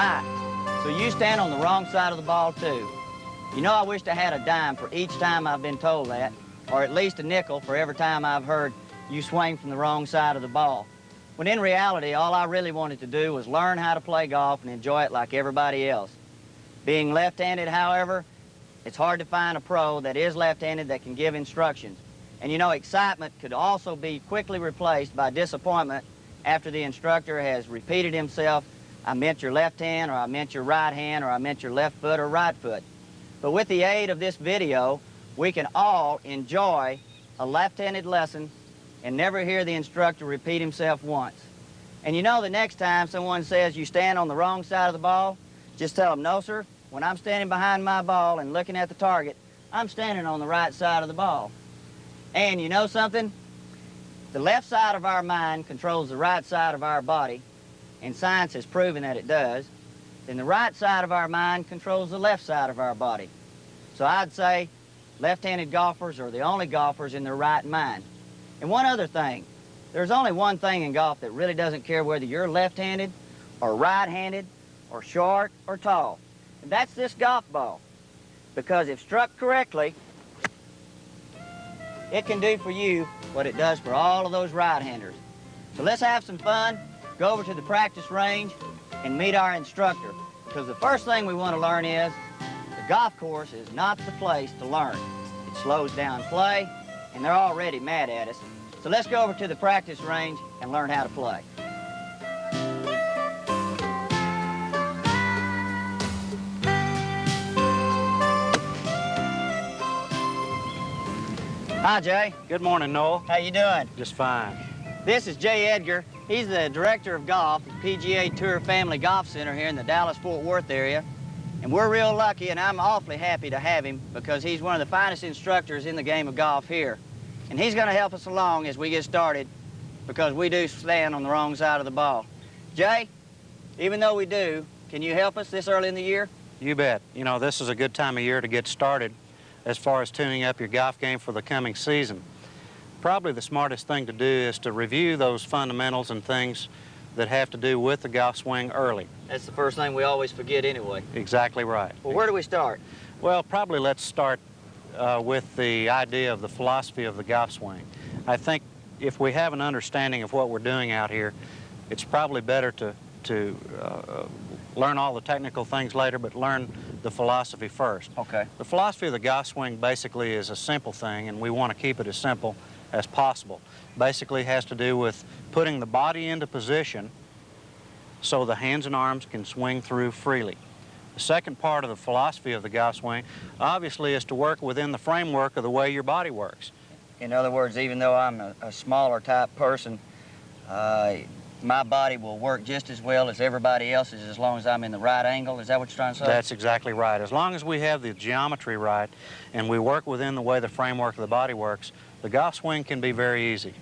Speaker 11: Hi. So you stand on the wrong side of the ball, too. You know, I wished I had a dime for each time I've been told that, or at least a nickel for every time I've heard you swing from the wrong side of the ball. When in reality, all I really wanted to do was learn how to play golf and enjoy it like everybody else. Being left-handed, however, it's hard to find a pro that is left-handed that can give instructions. And you know, excitement could also be quickly replaced by disappointment after the instructor has repeated himself, I meant your left hand, or I meant your right hand, or I meant your left foot or right foot. But with the aid of this video, we can all enjoy a left-handed lesson and never hear the instructor repeat himself once. And you know, the next time someone says you stand on the wrong side of the ball, just tell them, no, sir, when I'm standing behind my ball and looking at the target, I'm standing on the right side of the ball. And you know something? The left side of our mind controls the right side of our body, and science has proven that it does. Then the right side of our mind controls the left side of our body. So I'd say left-handed golfers are the only golfers in their right mind. And one other thing, there's only one thing in golf that really doesn't care whether you're left-handed or right-handed or short or tall. And that's this golf ball. Because if struck correctly, it can do for you what it does for all of those right-handers. So let's have some fun, go over to the practice range, and meet our instructor. Because the first thing we want to learn is the golf course is not the place to learn. It slows down play, and they're already mad at us. So let's go over to the practice range and learn how to play. Hi, Jay.
Speaker 14: Good morning, Noel.
Speaker 11: How you doing?
Speaker 14: Just fine.
Speaker 11: This is Jay Edgar,
Speaker 14: He's the director of golf at PGA Tour Family Golf Center here in the Dallas-Fort Worth area. And we're real lucky, and I'm awfully happy to have him because he's one of the finest instructors in the game of golf here. And he's going to help us along as we get started because we do stand on the wrong side of the ball. Jay, even though we do, can you help us this early in the year?
Speaker 15: You bet. You know, this is a good time of year to get started as far as tuning up your golf game for the coming season. Probably the smartest thing to do is to review those fundamentals and things that have to do with the golf swing early.
Speaker 14: That's the first thing we always forget anyway.
Speaker 15: Exactly right.
Speaker 14: Well, where do we start?
Speaker 15: Well, probably let's start with the idea of the philosophy of the golf swing. I think if we have an understanding of what we're doing out here, it's probably better to learn all the technical things later, but learn the philosophy first.
Speaker 14: Okay.
Speaker 15: The philosophy of the golf swing basically is a simple thing, and we want to keep it as simple as possible. Basically has to do with putting the body into position so the hands and arms can swing through freely. The second part of the philosophy of the golf swing obviously is to work within the framework of the way your body works.
Speaker 14: In other words, even though I'm a smaller type person, my body will work just as well as everybody else's as long as I'm in the right angle. Is that what you're trying to say?
Speaker 15: That's exactly right. As long as we have the geometry right and we work within the way the framework of the body works, the golf swing can be very easy.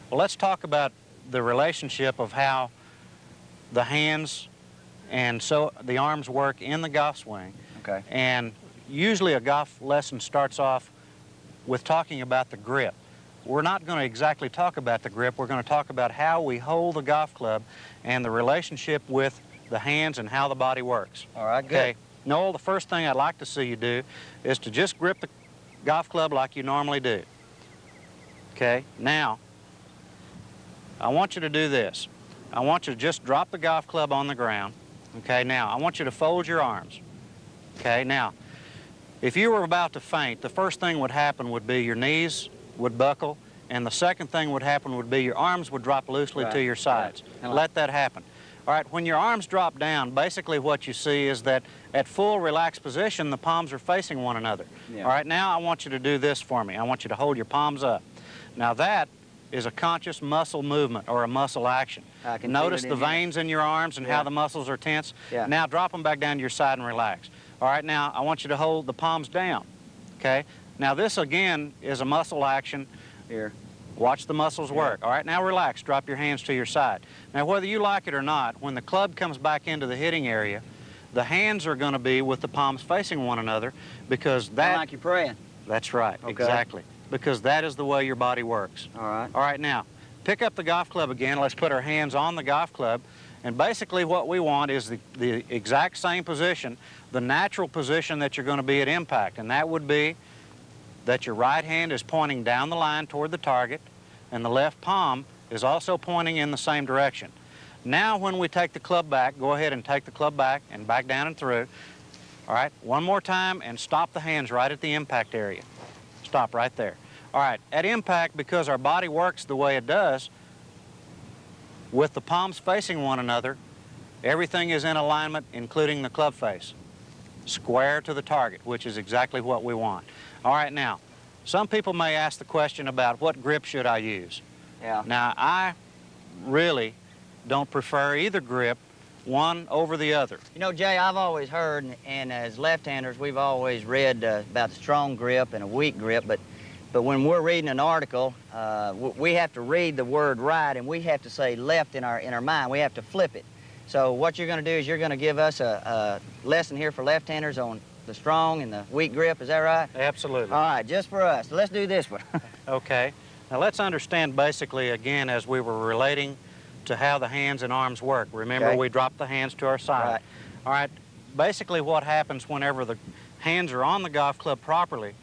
Speaker 15: Well, let's talk about the relationship of how the hands and so the arms work in the golf swing.
Speaker 14: Okay.
Speaker 15: And usually a golf lesson starts off with talking about the grip. We're not going to exactly talk about the grip. We're going to talk about how we hold the golf club and the relationship with the hands and how the body works.
Speaker 14: All right, good.
Speaker 15: Okay. Noel, the first thing I'd like to see you do is to just grip the golf club like you normally do. Okay. Now, I want you to do this. I want you to just drop the golf club on the ground. Okay. Now, I want you to fold your arms. Okay. Now, if you were about to faint, the first thing would happen would be your knees would buckle, and the second thing would happen would be your arms would drop loosely to your sides.
Speaker 14: Right.
Speaker 15: Let that happen. All right, when your arms drop down, basically what you see is that at full relaxed position, the palms are facing one another.
Speaker 14: Yeah.
Speaker 15: All right, now I want you to do this for me. I want you to hold your palms up. Now that is a conscious muscle movement or a muscle action.
Speaker 14: I can
Speaker 15: Notice
Speaker 14: feel it
Speaker 15: the
Speaker 14: in here.
Speaker 15: veins in your arms and how the muscles are tense.
Speaker 14: Yeah.
Speaker 15: Now drop them back down to your side and relax. All right, now I want you to hold the palms down, okay? Now this again is a muscle action.
Speaker 14: Here.
Speaker 15: Watch the muscles work. All right, now relax. Drop your hands to your side. Now whether you like it or not, when the club comes back into the hitting area, the hands are going to be with the palms facing one another because that...
Speaker 14: Like you're praying.
Speaker 15: That's right,
Speaker 14: Okay.
Speaker 15: exactly. Because that is the way your body works.
Speaker 14: All right.
Speaker 15: All right, now, pick up the golf club again. Let's put our hands on the golf club. And basically what we want is the exact same position, the natural position that you're going to be at impact. And that would be that your right hand is pointing down the line toward the target, and the left palm is also pointing in the same direction. Now when we take the club back, go ahead and take the club back and back down and through. All right, one more time and stop the hands right at the impact area. Stop right there. All right, at impact, because our body works the way it does, with the palms facing one another, everything is in alignment, including the club face. Square to the target, which is exactly what we want. All right, now, some people may ask the question about what grip should I use?
Speaker 14: Yeah.
Speaker 15: Now, I really don't prefer either grip, one over the other.
Speaker 14: You know, Jay, I've always heard, and as left-handers, we've always read about the strong grip and a weak grip, but when we're reading an article, we have to read the word right, and we have to say left in our mind. We have to flip it. So what you're going to do is you're going to give us a lesson here for left-handers on the strong and the weak grip. Is that right?
Speaker 15: Absolutely.
Speaker 14: All right, just for us. Let's do this one.
Speaker 15: Okay. Now let's understand basically, again, as we were relating to how the hands and arms work. Remember,
Speaker 14: Okay.
Speaker 15: we dropped the hands to our side.
Speaker 14: Right.
Speaker 15: All right. Basically what happens whenever the hands are on the golf club properly,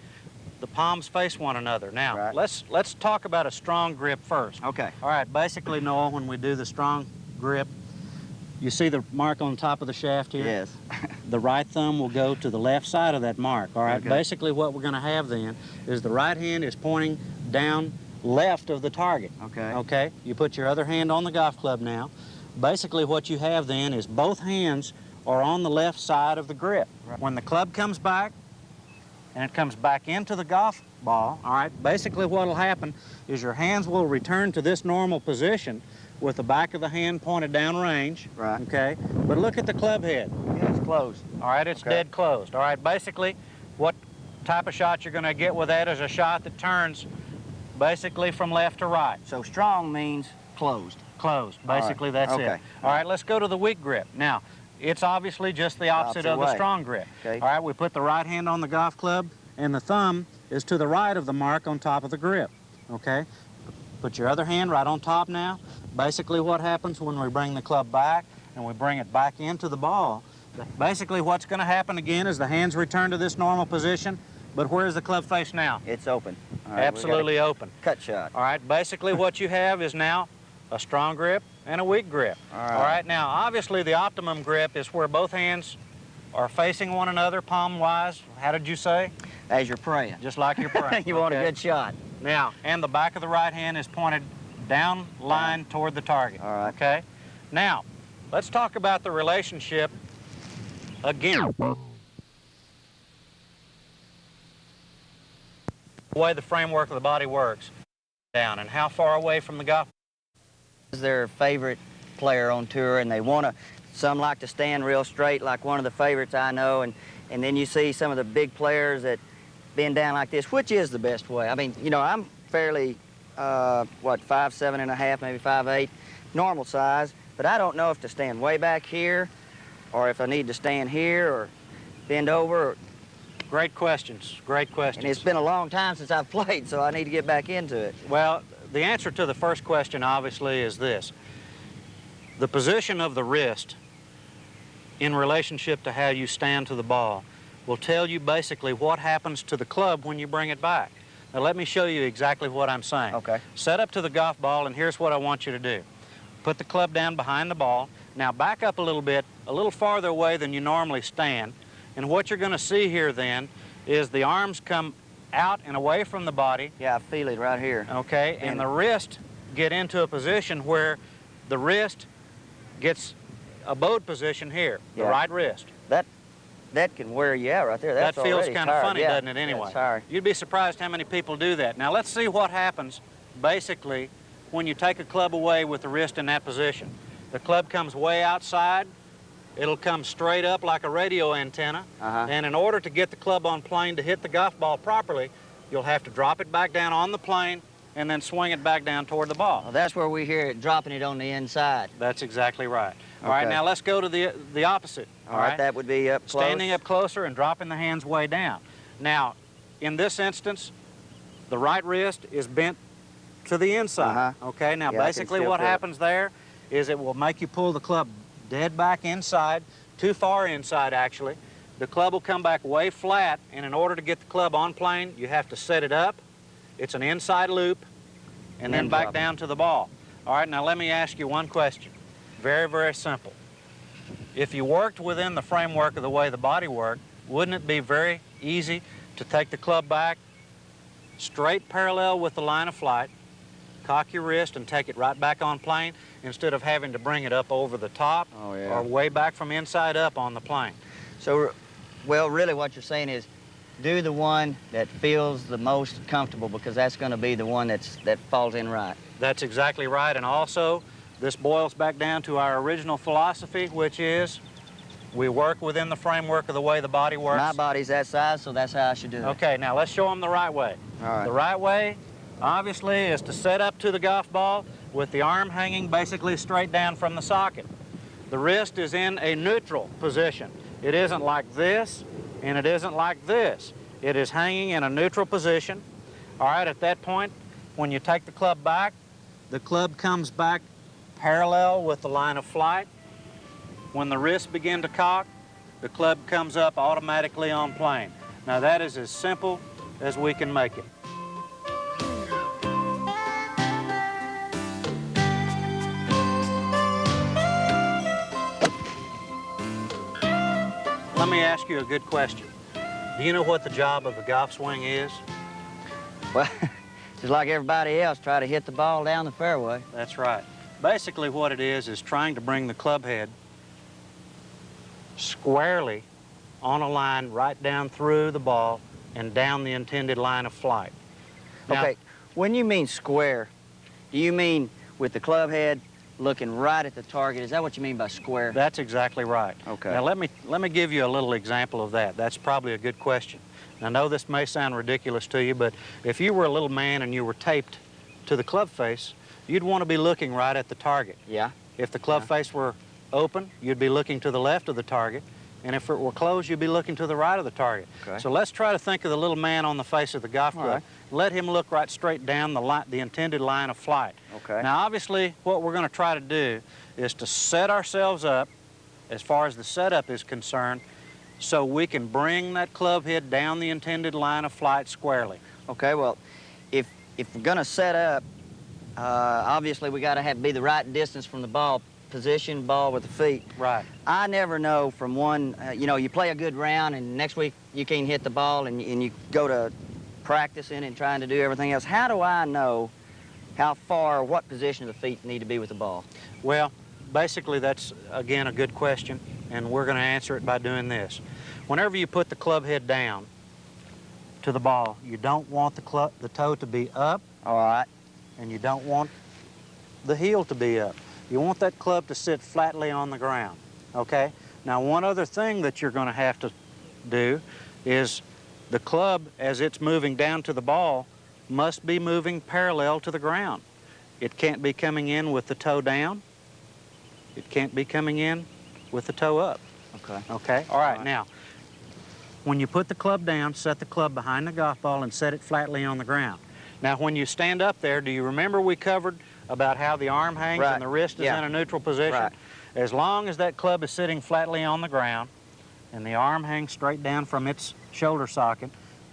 Speaker 15: the palms face one another. Now,
Speaker 14: Right.
Speaker 15: let's talk about a strong grip first.
Speaker 14: Okay.
Speaker 15: All right. Basically, Noel, when we do the strong grip, you see the mark on top of the shaft here?
Speaker 14: Yes.
Speaker 15: The right thumb will go to the left side of that mark, all right?
Speaker 14: Okay.
Speaker 15: Basically what we're going to have then is the right hand is pointing down left of the target.
Speaker 14: Okay.
Speaker 15: Okay? You put your other hand on the golf club now. Basically what you have then is both hands are on the left side of the grip.
Speaker 14: Right.
Speaker 15: When the club comes back and it comes back into the golf ball, all right, basically what will happen is your hands will return to this normal position, with the back of the hand pointed downrange.
Speaker 14: Right.
Speaker 15: Okay. But look at the club head.
Speaker 14: Yeah, it's closed.
Speaker 15: All right, it's dead closed. All right, basically, what type of shot you're going to get with that is a shot that turns basically from left to right.
Speaker 14: So strong means closed.
Speaker 15: Closed. Basically, that's it. All right, let's go to the weak grip. Now, it's obviously just the opposite of the strong grip.
Speaker 14: Okay.
Speaker 15: All right, we put the right hand on the golf club, and the thumb is to the right of the mark on top of the grip. Okay? Put your other hand right on top now. Basically, what happens when we bring the club back and we bring it back into the ball, basically what's going to happen again is the hands return to this normal position, but where's the club face now?
Speaker 14: It's open. All right,
Speaker 15: absolutely open.
Speaker 14: Cut shot.
Speaker 15: All right, basically what you have is now a strong grip and a weak grip. All right, now obviously the optimum grip is where both hands are facing one another palm-wise. How did you say?
Speaker 14: As you're praying.
Speaker 15: Just like you're praying.
Speaker 14: You want a good shot.
Speaker 15: Now, and the back of the right hand is pointed down line toward the target.
Speaker 14: All right.
Speaker 15: Okay? Now, let's talk about the relationship again. The way the framework of the body works down and how far away from the golf
Speaker 14: Is their favorite player on tour, and they want to, some like to stand real straight like one of the favorites I know, and then you see some of the big players that bend down like this. Which is the best way? I mean, you know, I'm fairly, 5'7½", maybe 5'8", normal size, but I don't know if to stand way back here or if I need to stand here or bend over.
Speaker 15: Great questions, great questions.
Speaker 14: And it's been a long time since I've played, so I need to get back into it.
Speaker 15: Well, the answer to the first question, obviously, is this. The position of the wrist in relationship to how you stand to the ball will tell you basically what happens to the club when you bring it back. Now, let me show you exactly what I'm saying.
Speaker 14: Okay.
Speaker 15: Set up to the golf ball, and here's what I want you to do. Put the club down behind the ball. Now, back up a little bit, a little farther away than you normally stand, and what you're going to see here then is the arms come out and away from the body.
Speaker 14: Yeah, I feel it right here.
Speaker 15: Okay, and the wrist get into a position where the wrist gets a bowed position here, the right wrist.
Speaker 14: That can wear you out right there. That's
Speaker 15: that feels
Speaker 14: kind
Speaker 15: of funny, doesn't it, anyway?
Speaker 14: Sorry.
Speaker 15: You'd be surprised how many people do that. Now, let's see what happens, basically, when you take a club away with the wrist in that position. The club comes way outside. It'll come straight up like a radio antenna. And in order to get the club on plane to hit the golf ball properly, you'll have to drop it back down on the plane and then swing it back down toward the ball.
Speaker 14: Well, that's where we hear it, dropping it on the inside.
Speaker 15: That's exactly right. All right, now let's go to the opposite.
Speaker 14: All right, that would be up close.
Speaker 15: Standing up closer and dropping the hands way down. Now, in this instance, the right wrist is bent to the inside. Okay, now basically what happens there is it will make you pull the club dead back inside, too far inside actually. The club will come back way flat, and in order to get the club on plane, you have to set it up. It's an inside loop, and then back down to the ball. All right, now let me ask you one question. Very, very simple. If you worked within the framework of the way the body worked, wouldn't it be very easy to take the club back straight parallel with the line of flight, cock your wrist and take it right back on plane instead of having to bring it up over the top or way back from inside up on the plane?
Speaker 14: So, well, really what you're saying is do the one that feels the most comfortable, because that's going to be the one that falls in right.
Speaker 15: That's exactly right, and also this boils back down to our original philosophy, which is we work within the framework of the way the body works.
Speaker 14: My body's that size, so that's how I should do it.
Speaker 15: Okay, now let's show them the right way.
Speaker 14: All right.
Speaker 15: The right way, obviously, is to set up to the golf ball with the arm hanging basically straight down from the socket. The wrist is in a neutral position. It isn't like this, and it isn't like this. It is hanging in a neutral position. All right, at that point, when you take the club back, the club comes back parallel with the line of flight. When the wrists begin to cock, the club comes up automatically on plane. Now that is as simple as we can make it. Let me ask you a good question. Do you know what the job of a golf swing is?
Speaker 14: Well, just like everybody else, try to hit the ball down the fairway.
Speaker 15: That's right. Basically what it is trying to bring the club head squarely on a line right down through the ball and down the intended line of flight. Now,
Speaker 14: okay, when you mean square, do you mean with the club head looking right at the target. Is that what you mean by square?
Speaker 15: That's exactly right.
Speaker 14: Okay.
Speaker 15: Now let me give you a little example of that. That's probably a good question. I know this may sound ridiculous to you, but if you were a little man and you were taped to the club face, you'd want to be looking right at the target.
Speaker 14: Yeah.
Speaker 15: If the club face were open, you'd be looking to the left of the target, and if it were closed, you'd be looking to the right of the target.
Speaker 14: Okay.
Speaker 15: So let's try to think of the little man on the face of the golf club.
Speaker 14: right.
Speaker 15: Let him look right straight down the intended line of flight.
Speaker 14: Okay.
Speaker 15: Now, obviously, what we're going to try to do is to set ourselves up, as far as the setup is concerned, so we can bring that club head down the intended line of flight squarely.
Speaker 14: Okay, well, if we're going to set up, obviously we got to be the right distance from the ball, position ball with the feet.
Speaker 15: Right.
Speaker 14: I never know from one, you know, you play a good round and next week you can't hit the ball and you go to practicing and trying to do everything else. How do I know how far, what position the feet need to be with the ball?
Speaker 15: Well, basically that's, again, a good question, and we're going to answer it by doing this. Whenever you put the club head down to the ball, you don't want the toe to be up.
Speaker 14: All right.
Speaker 15: And you don't want the heel to be up. You want that club to sit flatly on the ground, okay? Now, one other thing that you're going to have to do is the club, as it's moving down to the ball, must be moving parallel to the ground. It can't be coming in with the toe down. It can't be coming in with the toe up.
Speaker 14: Okay.
Speaker 15: Okay? All right, now, when you put the club down, set the club behind the golf ball and set it flatly on the ground. Now, when you stand up there, do you remember we covered about how the arm hangs and the wrist is in a neutral position?
Speaker 14: Right.
Speaker 15: As long as that club is sitting flatly on the ground and the arm hangs straight down from its shoulder socket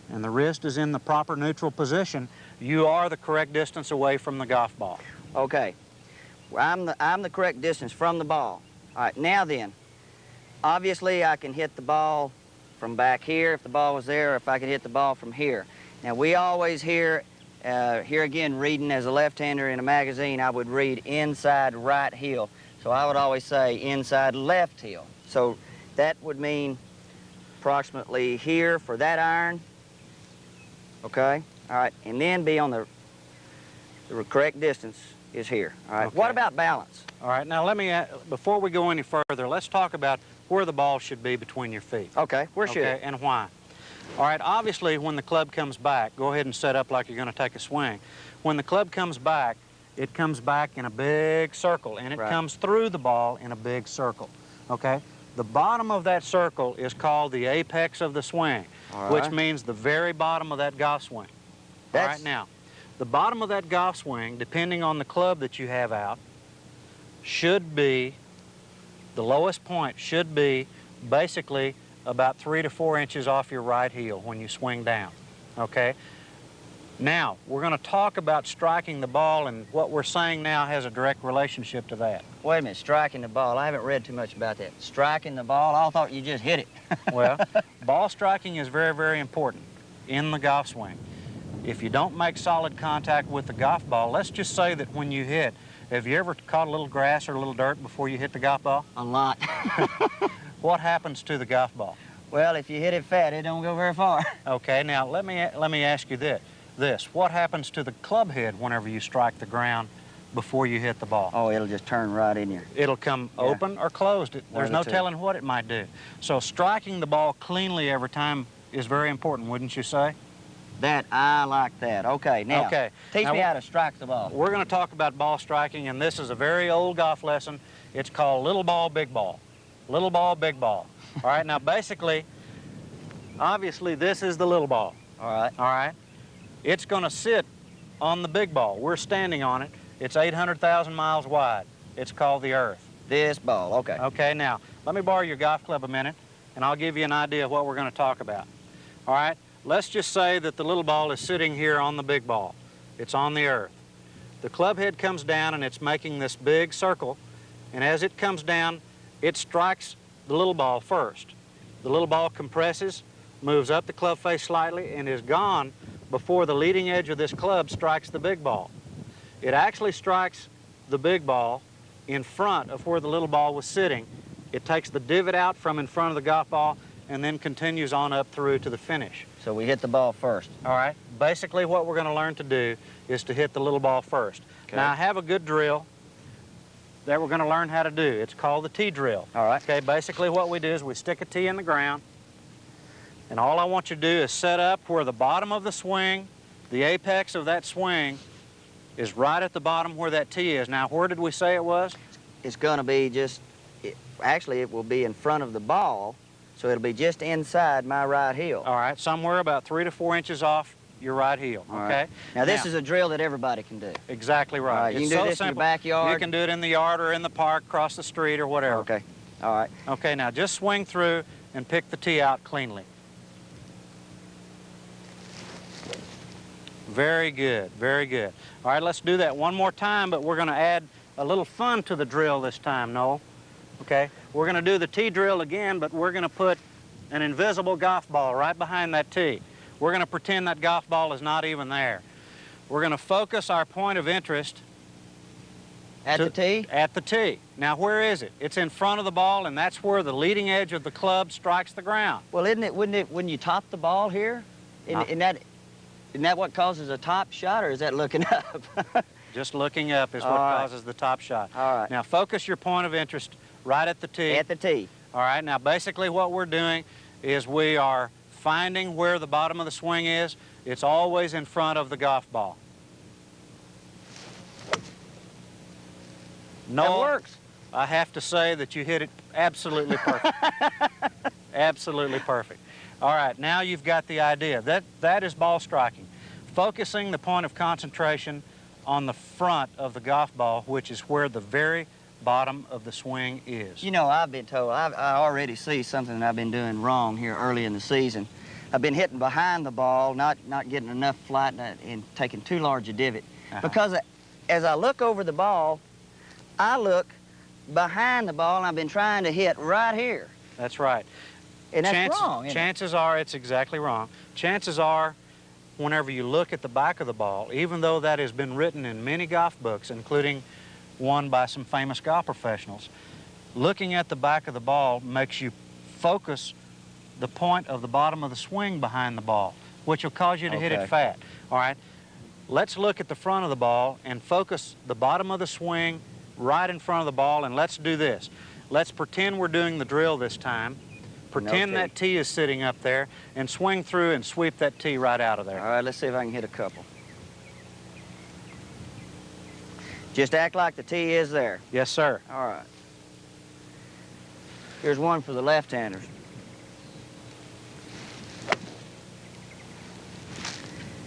Speaker 15: and the wrist is in the proper neutral position, you are the correct distance away from the golf ball.
Speaker 14: Okay. Well, I'm the correct distance from the ball. All right, now then, obviously I can hit the ball from back here if the ball was there, or if I could hit the ball from here. Now, we always hear, here again, reading as a left-hander in a magazine, I would read inside right heel. So I would always say inside left heel. So that would mean approximately here for that iron. Okay? All right, and then be on the correct distance is here. All right, what about balance?
Speaker 15: All right, now let me, before we go any further, let's talk about where the ball should be between your feet.
Speaker 14: Okay, where should it?
Speaker 15: And why? All right, obviously when the club comes back, go ahead and set up like you're going to take a swing. When the club comes back, it comes back in a big circle, and it comes through the ball in a big circle, okay? The bottom of that circle is called the apex of the swing, which means the very bottom of that golf swing. All right, now, the bottom of that golf swing, depending on the club that you have out, should be, the lowest point should be basically about 3 to 4 inches off your right heel when you swing down, okay? Now, we're going to talk about striking the ball, and what we're saying now has a direct relationship to that.
Speaker 14: Wait a minute, striking the ball. I haven't read too much about that. Striking the ball, I thought you just hit it.
Speaker 15: Well, ball striking is very, very important in the golf swing. If you don't make solid contact with the golf ball, let's just say that when you hit, have you ever caught a little grass or a little dirt before you hit the golf ball?
Speaker 14: A lot.
Speaker 15: What happens to the golf ball?
Speaker 14: Well, if you hit it fat, it don't go very far.
Speaker 15: Okay, now let me ask you this. What happens to the club head whenever you strike the ground before you hit the ball?
Speaker 14: Oh, it'll just turn right in here.
Speaker 15: It'll come open or closed. There's no telling what it might do. So striking the ball cleanly every time is very important, wouldn't you say?
Speaker 14: I like that. Okay, now, teach me how to strike the ball.
Speaker 15: We're going to talk about ball striking, and this is a very old golf lesson. It's called little ball, big ball. Little ball, big ball. All right, now basically, obviously this is the little ball.
Speaker 14: All right.
Speaker 15: All right. It's going to sit on the big ball. We're standing on it. It's 800,000 miles wide. It's called the Earth.
Speaker 14: This ball, okay.
Speaker 15: Okay, now, let me borrow your golf club a minute, and I'll give you an idea of what we're going to talk about. All right? Let's just say that the little ball is sitting here on the big ball. It's on the Earth. The club head comes down, and it's making this big circle, and as it comes down, it strikes the little ball first. The little ball compresses, moves up the club face slightly, and is gone before the leading edge of this club strikes the big ball. It actually strikes the big ball in front of where the little ball was sitting. It takes the divot out from in front of the golf ball and then continues on up through to the finish.
Speaker 14: So we hit the ball first.
Speaker 15: All right. Basically what we're going to learn to do is to hit the little ball first. Okay. Now I have a good drill. that we're going to learn how to do. It's called the tee drill.
Speaker 14: All right.
Speaker 15: Okay, basically what we do is we stick a tee in the ground, and all I want you to do is set up where the bottom of the swing, the apex of that swing, is right at the bottom where that tee is. Now, where did we say it was?
Speaker 14: It's going to be just, actually it will be in front of the ball, so it'll be just inside my right heel.
Speaker 15: All right, somewhere about 3 to 4 inches off your right heel,
Speaker 14: All
Speaker 15: okay?
Speaker 14: right. Now, this is a drill that everybody can do.
Speaker 15: Exactly right.
Speaker 14: All right, you
Speaker 15: It's
Speaker 14: can do
Speaker 15: so
Speaker 14: this in your
Speaker 15: simple.
Speaker 14: backyard.
Speaker 15: You can do it in the yard or in the park, across the street or whatever.
Speaker 14: Okay, all right.
Speaker 15: Okay, now just swing through and pick the tee out cleanly. Very good, very good. All right, let's do that one more time, but we're going to add a little fun to the drill this time, Noel. Okay, we're going to do the tee drill again, but we're going to put an invisible golf ball right behind that tee. We're going to pretend that golf ball is not even there. We're going to focus our point of interest
Speaker 14: At the tee?
Speaker 15: At the tee. Now, where is it? It's in front of the ball, and that's where the leading edge of the club strikes the ground.
Speaker 14: Well, wouldn't you top the ball here? Isn't that what causes a top shot, or is that looking up?
Speaker 15: Just looking up is what causes the top shot.
Speaker 14: All right.
Speaker 15: Now, focus your point of interest right at the tee.
Speaker 14: At the tee.
Speaker 15: All right. Now, basically what we're doing is we are finding where the bottom of the swing is. It's always in front of the golf ball.
Speaker 14: That works.
Speaker 15: I have to say that you hit it absolutely perfect. Absolutely perfect. All right, now you've got the idea. That is ball striking. Focusing the point of concentration on the front of the golf ball, which is where the very bottom of the swing is.
Speaker 14: You know, I've been told, I already see something that I've been doing wrong here early in the season. I've been hitting behind the ball, not getting enough flight and taking too large a divot. Because as I look over the ball, I look behind the ball, and I've been trying to hit right here.
Speaker 15: That's right.
Speaker 14: And that's wrong, isn't it?
Speaker 15: Chances are it's exactly wrong. Chances are, whenever you look at the back of the ball, even though that has been written in many golf books, including one by some famous golf professionals, looking at the back of the ball makes you focus the point of the bottom of the swing behind the ball, which will cause you to hit it fat. All right? Let's look at the front of the ball and focus the bottom of the swing right in front of the ball, and let's do this. Let's pretend we're doing the drill this time. Pretend that tee is sitting up there, and swing through and sweep that tee right out of there.
Speaker 14: All right, let's see if I can hit a couple. Just act like the tee is there.
Speaker 15: Yes, sir.
Speaker 14: All right. Here's one for the left-handers.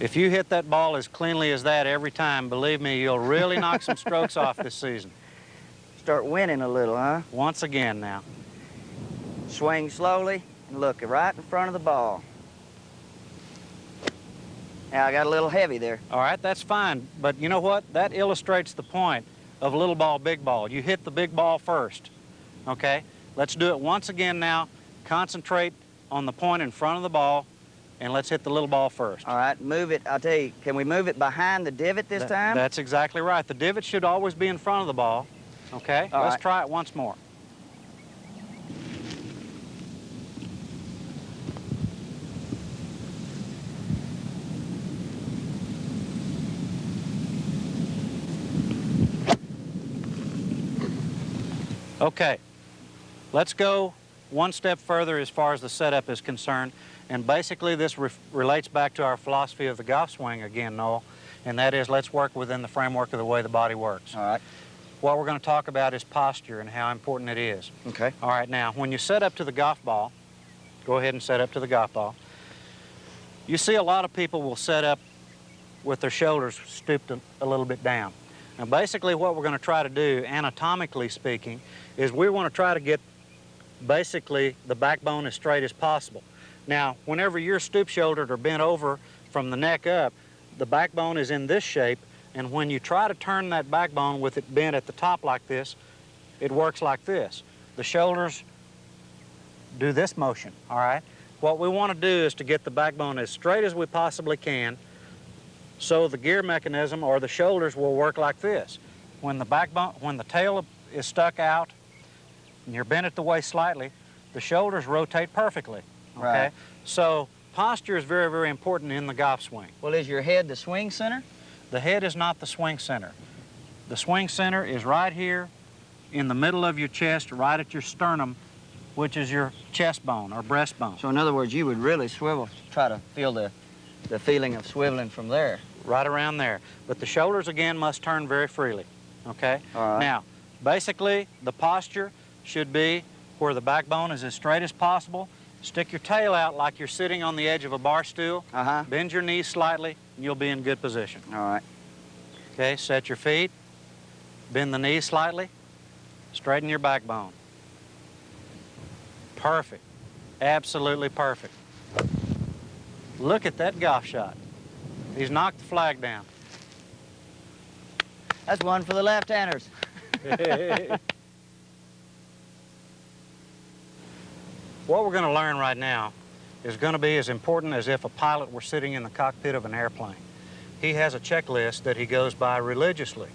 Speaker 15: If you hit that ball as cleanly as that every time, believe me, you'll really knock some strokes off this season.
Speaker 14: Start winning a little, huh?
Speaker 15: Once again now.
Speaker 14: Swing slowly and look right in front of the ball. Now, I got a little heavy there.
Speaker 15: All right, that's fine. But you know what? That illustrates the point of little ball, big ball. You hit the big ball first, okay? Let's do it once again now. Concentrate on the point in front of the ball, and let's hit the little ball first.
Speaker 14: All right, move it. I'll tell you, can we move it behind the divot this time?
Speaker 15: That's exactly right. The divot should always be in front of the ball, okay? Let's try it once more. Okay, let's go one step further as far as the setup is concerned, and basically this relates back to our philosophy of the golf swing again, Noel, and that is let's work within the framework of the way the body works.
Speaker 14: All right.
Speaker 15: What we're going to talk about is posture and how important it is.
Speaker 14: Okay.
Speaker 15: All right, now, when you set up to the golf ball, go ahead and set up to the golf ball. You see a lot of people will set up with their shoulders stooped a little bit down. Now, basically what we're going to try to do, anatomically speaking, is we want to try to get basically the backbone as straight as possible. Now, whenever you're stoop-shouldered or bent over from the neck up, the backbone is in this shape, and when you try to turn that backbone with it bent at the top like this, it works like this. The shoulders do this motion, all right? What we want to do is to get the backbone as straight as we possibly can, so the gear mechanism or the shoulders will work like this. When the tail is stuck out and you're bent at the waist slightly, the shoulders rotate perfectly, okay?
Speaker 14: Right.
Speaker 15: So posture is very, very important in the golf swing.
Speaker 14: Well, is your head the swing center?
Speaker 15: The head is not the swing center. The swing center is right here in the middle of your chest, right at your sternum, which is your chest bone or breastbone.
Speaker 14: So in other words, you would really swivel, try to feel the feeling of swiveling from there.
Speaker 15: Right around there. But the shoulders, again, must turn very freely, okay?
Speaker 14: All right.
Speaker 15: Now, basically, the posture should be where the backbone is as straight as possible. Stick your tail out like you're sitting on the edge of a bar stool. Bend your knees slightly, and you'll be in good position.
Speaker 14: All right.
Speaker 15: Okay, set your feet. Bend the knees slightly. Straighten your backbone. Perfect. Absolutely perfect. Look at that golf shot. He's knocked the flag down.
Speaker 14: That's one for the left-handers.
Speaker 15: What we're going to learn right now is going to be as important as if a pilot were sitting in the cockpit of an airplane. He has a checklist that he goes by religiously.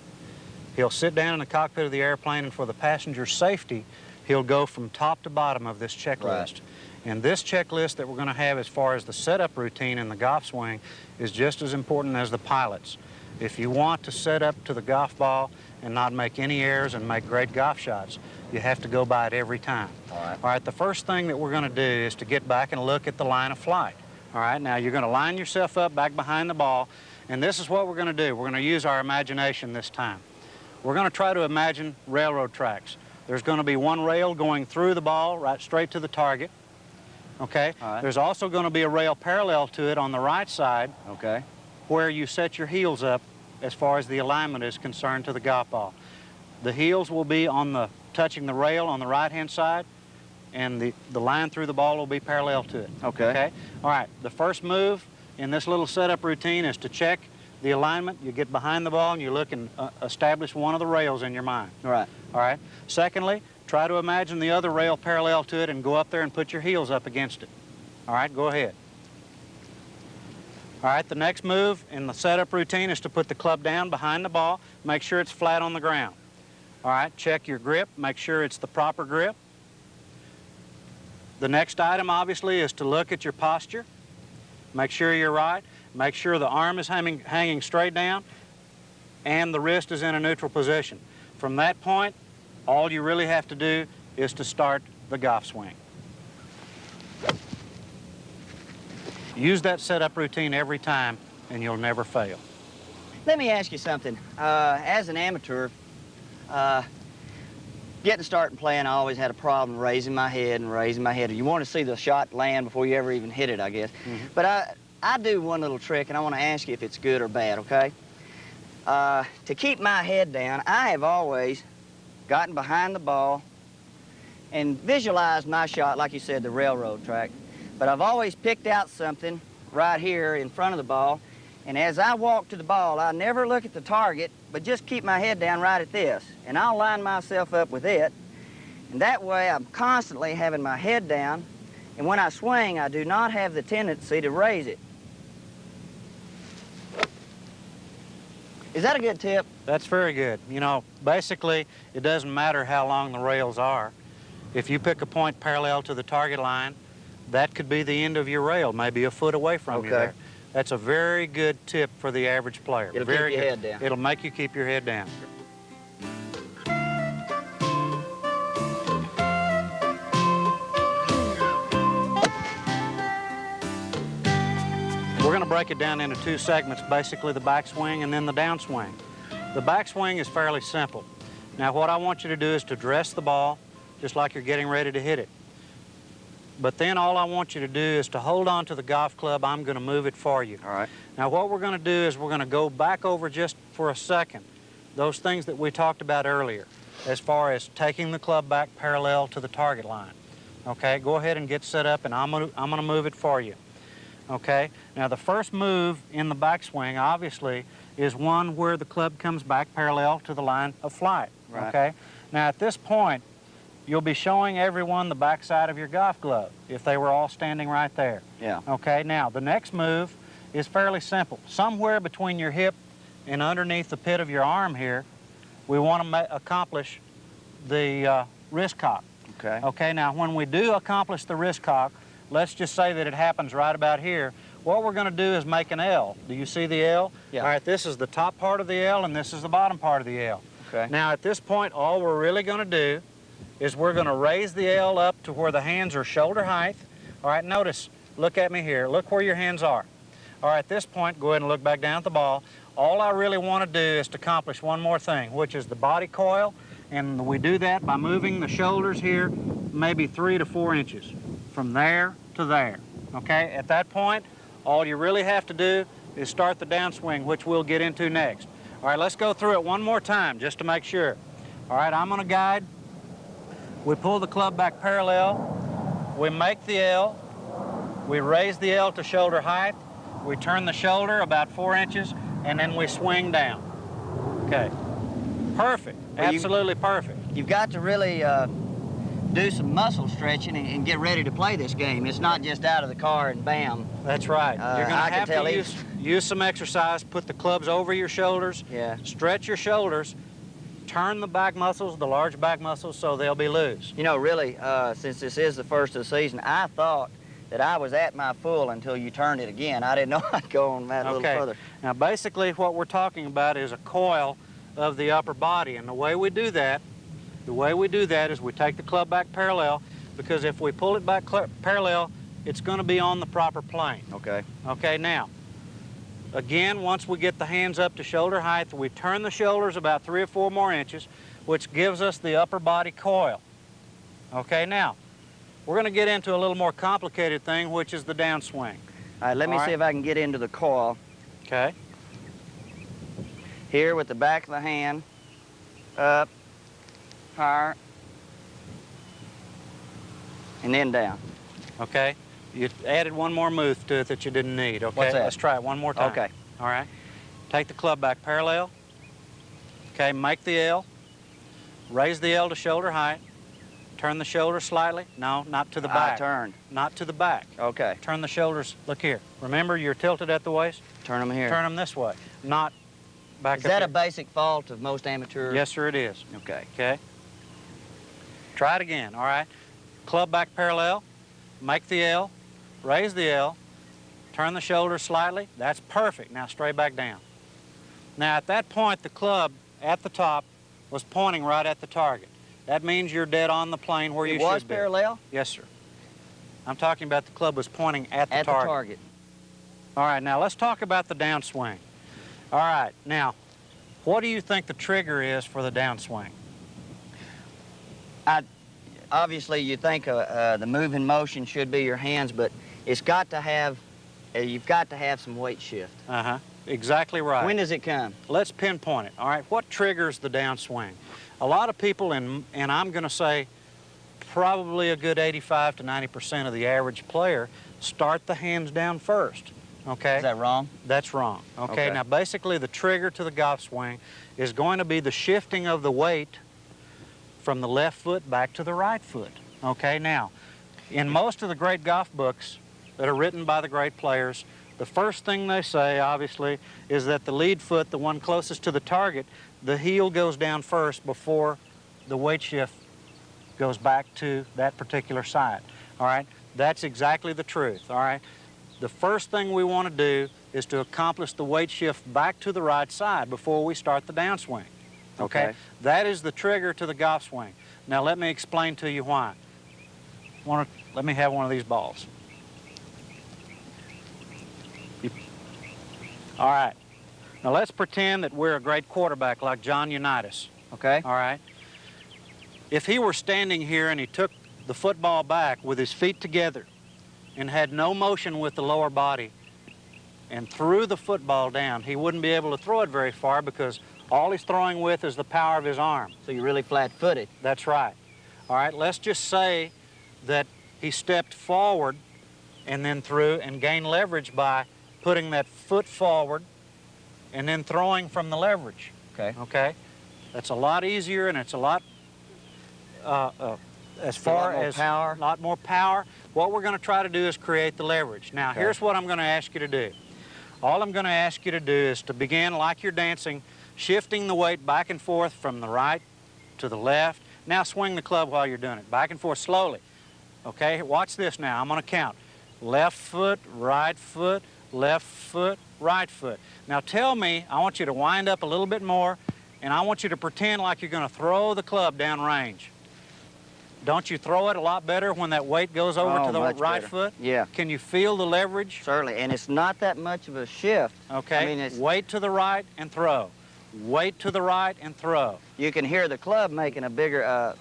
Speaker 15: He'll sit down in the cockpit of the airplane, and for the passenger's safety, he'll go from top to bottom of this checklist.
Speaker 14: Right.
Speaker 15: And this checklist that we're going to have as far as the setup routine in the golf swing is just as important as the pilot's. If you want to set up to the golf ball and not make any errors and make great golf shots, you have to go by it every time. All right, the first thing that we're going to do is to get back and look at the line of flight. All right, now you're going to line yourself up back behind the ball, and this is what we're going to do. We're going to use our imagination this time. We're going to try to imagine railroad tracks. There's going to be one rail going through the ball right straight to the target. Okay?
Speaker 14: All right.
Speaker 15: There's also going to be a rail parallel to it on the right side.
Speaker 14: Okay.
Speaker 15: Where you set your heels up as far as the alignment is concerned to the golf ball. The heels will be on touching the rail on the right-hand side, and the line through the ball will be parallel to it.
Speaker 14: Okay.
Speaker 15: All right, the first move in this little setup routine is to check the alignment. You get behind the ball and you look and establish one of the rails in your mind.
Speaker 14: All right.
Speaker 15: All right. Secondly, try to imagine the other rail parallel to it and go up there and put your heels up against it. All right, go ahead. All right, the next move in the setup routine is to put the club down behind the ball, make sure it's flat on the ground. All right, check your grip, make sure it's the proper grip. The next item, obviously, is to look at your posture. Make sure you're right. Make sure the arm is hanging straight down and the wrist is in a neutral position. From that point, all you really have to do is to start the golf swing. Use that setup routine every time, and you'll never fail.
Speaker 14: Let me ask you something. As an amateur, getting started playing, I always had a problem raising my head and raising my head. You want to see the shot land before you ever even hit it, I guess.
Speaker 15: Mm-hmm.
Speaker 14: But I do one little trick, and I want to ask you if it's good or bad, okay? To keep my head down, I have always gotten behind the ball and visualized my shot, like you said, the railroad track. But I've always picked out something right here in front of the ball, and as I walk to the ball, I never look at the target, but just keep my head down right at this, and I'll line myself up with it, and that way I'm constantly having my head down, and when I swing, I do not have the tendency to raise it. Is that a good tip?
Speaker 15: That's very good. You know, basically, it doesn't matter how long the rails are. If you pick a point parallel to the target line, that could be the end of your rail, maybe a foot away from you there. That's a very good tip for the average player.
Speaker 14: It'll
Speaker 15: very
Speaker 14: keep your
Speaker 15: good.
Speaker 14: head down.
Speaker 15: It'll make you keep your head down. We're going to break it down into two segments, basically the backswing and then the downswing. The backswing is fairly simple. Now what I want you to do is to dress the ball just like you're getting ready to hit it. But then all I want you to do is to hold on to the golf club. I'm going to move it for you.
Speaker 14: All right.
Speaker 15: Now what we're going to do is we're going to go back over just for a second those things that we talked about earlier as far as taking the club back parallel to the target line. Okay, go ahead and get set up and I'm going to move it for you. Okay, now the first move in the backswing obviously is one where the club comes back parallel to the line of flight.
Speaker 14: Right.
Speaker 15: Okay, now at this point you'll be showing everyone the backside of your golf glove if they were all standing right there.
Speaker 14: Yeah.
Speaker 15: Okay, now the next move is fairly simple. Somewhere between your hip and underneath the pit of your arm here, we want to accomplish the wrist cock.
Speaker 14: Okay.
Speaker 15: Okay, now when we do accomplish the wrist cock, let's just say that it happens right about here. What we're going to do is make an L. Do you see the L?
Speaker 14: Yeah.
Speaker 15: All right, this is the top part of the L and this is the bottom part of the L. Okay. Now at this point, all we're really going to do is we're going to raise the L up to where the hands are shoulder height. All right, notice, look at me here. Look where your hands are. All right, at this point, go ahead and look back down at the ball. All I really want to do is to accomplish one more thing, which is the body coil, and we do that by moving the shoulders here maybe 3 to 4 inches from there to there. Okay, at that point, all you really have to do is start the downswing, which we'll get into next. All right, let's go through it one more time just to make sure. All right, I'm going to guide. We pull the club back parallel. We make the L. We raise the L to shoulder height. We turn the shoulder about 4 inches, and then we swing down. Okay. Perfect.
Speaker 14: Well,
Speaker 15: absolutely perfect.
Speaker 14: You've got to really do some muscle stretching and get ready to play this game. It's not just out of the car and bam.
Speaker 15: That's right. You're going to have to use some exercise. Put the clubs over your shoulders.
Speaker 14: Yeah.
Speaker 15: Stretch your shoulders. Turn the back muscles, the large back muscles, so they'll be loose.
Speaker 14: You know, really, since this is the first of the season, I thought that I was at my full until you turned it again. I didn't know I'd go on that a little further.
Speaker 15: Now, basically, what we're talking about is a coil of the upper body, and the way we do that is we take the club back parallel, because if we pull it back parallel, it's going to be on the proper plane.
Speaker 14: Okay.
Speaker 15: Okay, now, again, once we get the hands up to shoulder height, we turn the shoulders about 3 or 4 more inches, which gives us the upper body coil. Okay, now, we're going to get into a little more complicated thing, which is the downswing.
Speaker 14: All right, let me see if I can get into the coil.
Speaker 15: Okay.
Speaker 14: Here with the back of the hand, up, higher, and then down.
Speaker 15: Okay. You added one more move to it that you didn't need, okay?
Speaker 14: What's that?
Speaker 15: Let's try it one more time.
Speaker 14: Okay.
Speaker 15: All right. Take the club back parallel. Okay, make the L. Raise the L to shoulder height. Turn the shoulders slightly. No, not to the back.
Speaker 14: I turned.
Speaker 15: Not to the back.
Speaker 14: Okay.
Speaker 15: Turn the shoulders, look here. Remember, you're tilted at the waist?
Speaker 14: Turn them here.
Speaker 15: Turn them this way, not back
Speaker 14: Is
Speaker 15: up
Speaker 14: that
Speaker 15: here.
Speaker 14: a basic fault of most amateurs?
Speaker 15: Yes, sir, it is.
Speaker 14: Okay.
Speaker 15: Okay. Try it again, all right? Club back parallel. Make the L. Raise the L. Turn the shoulders slightly. That's perfect. Now straight back down. Now at that point, the club at the top was pointing right at the target. That means you're dead on the plane where you should be.
Speaker 14: It was parallel?
Speaker 15: Yes, sir. I'm talking about the club was pointing at the target.
Speaker 14: At the target.
Speaker 15: All right, now let's talk about the downswing. All right, now, what do you think the trigger is for the downswing?
Speaker 14: Obviously, you think the move in motion should be your hands, but it's got to have, you've got to have some weight shift.
Speaker 15: Uh-huh, exactly right.
Speaker 14: When does it come?
Speaker 15: Let's pinpoint it, all right? What triggers the downswing? A lot of people, and I'm going to say probably a good 85 to 90% of the average player, start the hands down first, okay?
Speaker 14: Is that wrong?
Speaker 15: That's wrong, okay? Now, basically, the trigger to the golf swing is going to be the shifting of the weight from the left foot back to the right foot, okay? Now, in most of the great golf books that are written by the great players, the first thing they say, obviously, is that the lead foot, the one closest to the target, the heel goes down first before the weight shift goes back to that particular side, all right? That's exactly the truth, all right? The first thing we want to do is to accomplish the weight shift back to the right side before we start the downswing, okay? That is the trigger to the golf swing. Now, let me explain to you why. Let me have one of these balls. All right. Now let's pretend that we're a great quarterback like John Unitas.
Speaker 14: Okay.
Speaker 15: All right. If he were standing here and he took the football back with his feet together and had no motion with the lower body and threw the football down, he wouldn't be able to throw it very far because all he's throwing with is the power of his arm.
Speaker 14: So you're really flat-footed.
Speaker 15: That's right. All right, let's just say that he stepped forward and then threw and gained leverage by putting that foot forward and then throwing from the leverage.
Speaker 14: Okay.
Speaker 15: Okay? That's a lot easier and it's a lot, as far as
Speaker 14: power.
Speaker 15: A lot more power. What we're going to try to do is create the leverage. Now, here's what I'm going to ask you to do. All I'm going to ask you to do is to begin like you're dancing, shifting the weight back and forth from the right to the left. Now swing the club while you're doing it, back and forth slowly. Okay, watch this now. I'm going to count. Left foot, right foot, left foot, right foot. Now tell me, I want you to wind up a little bit more and I want you to pretend like you're going to throw the club down range. Don't you throw it a lot better when that weight goes over to the right foot?
Speaker 14: Yeah.
Speaker 15: Can you feel the leverage?
Speaker 14: Certainly, and it's not that much of a shift.
Speaker 15: Okay,
Speaker 14: I mean, it's,
Speaker 15: weight to the right and throw. Weight to the right and throw.
Speaker 14: you can hear the club making a bigger,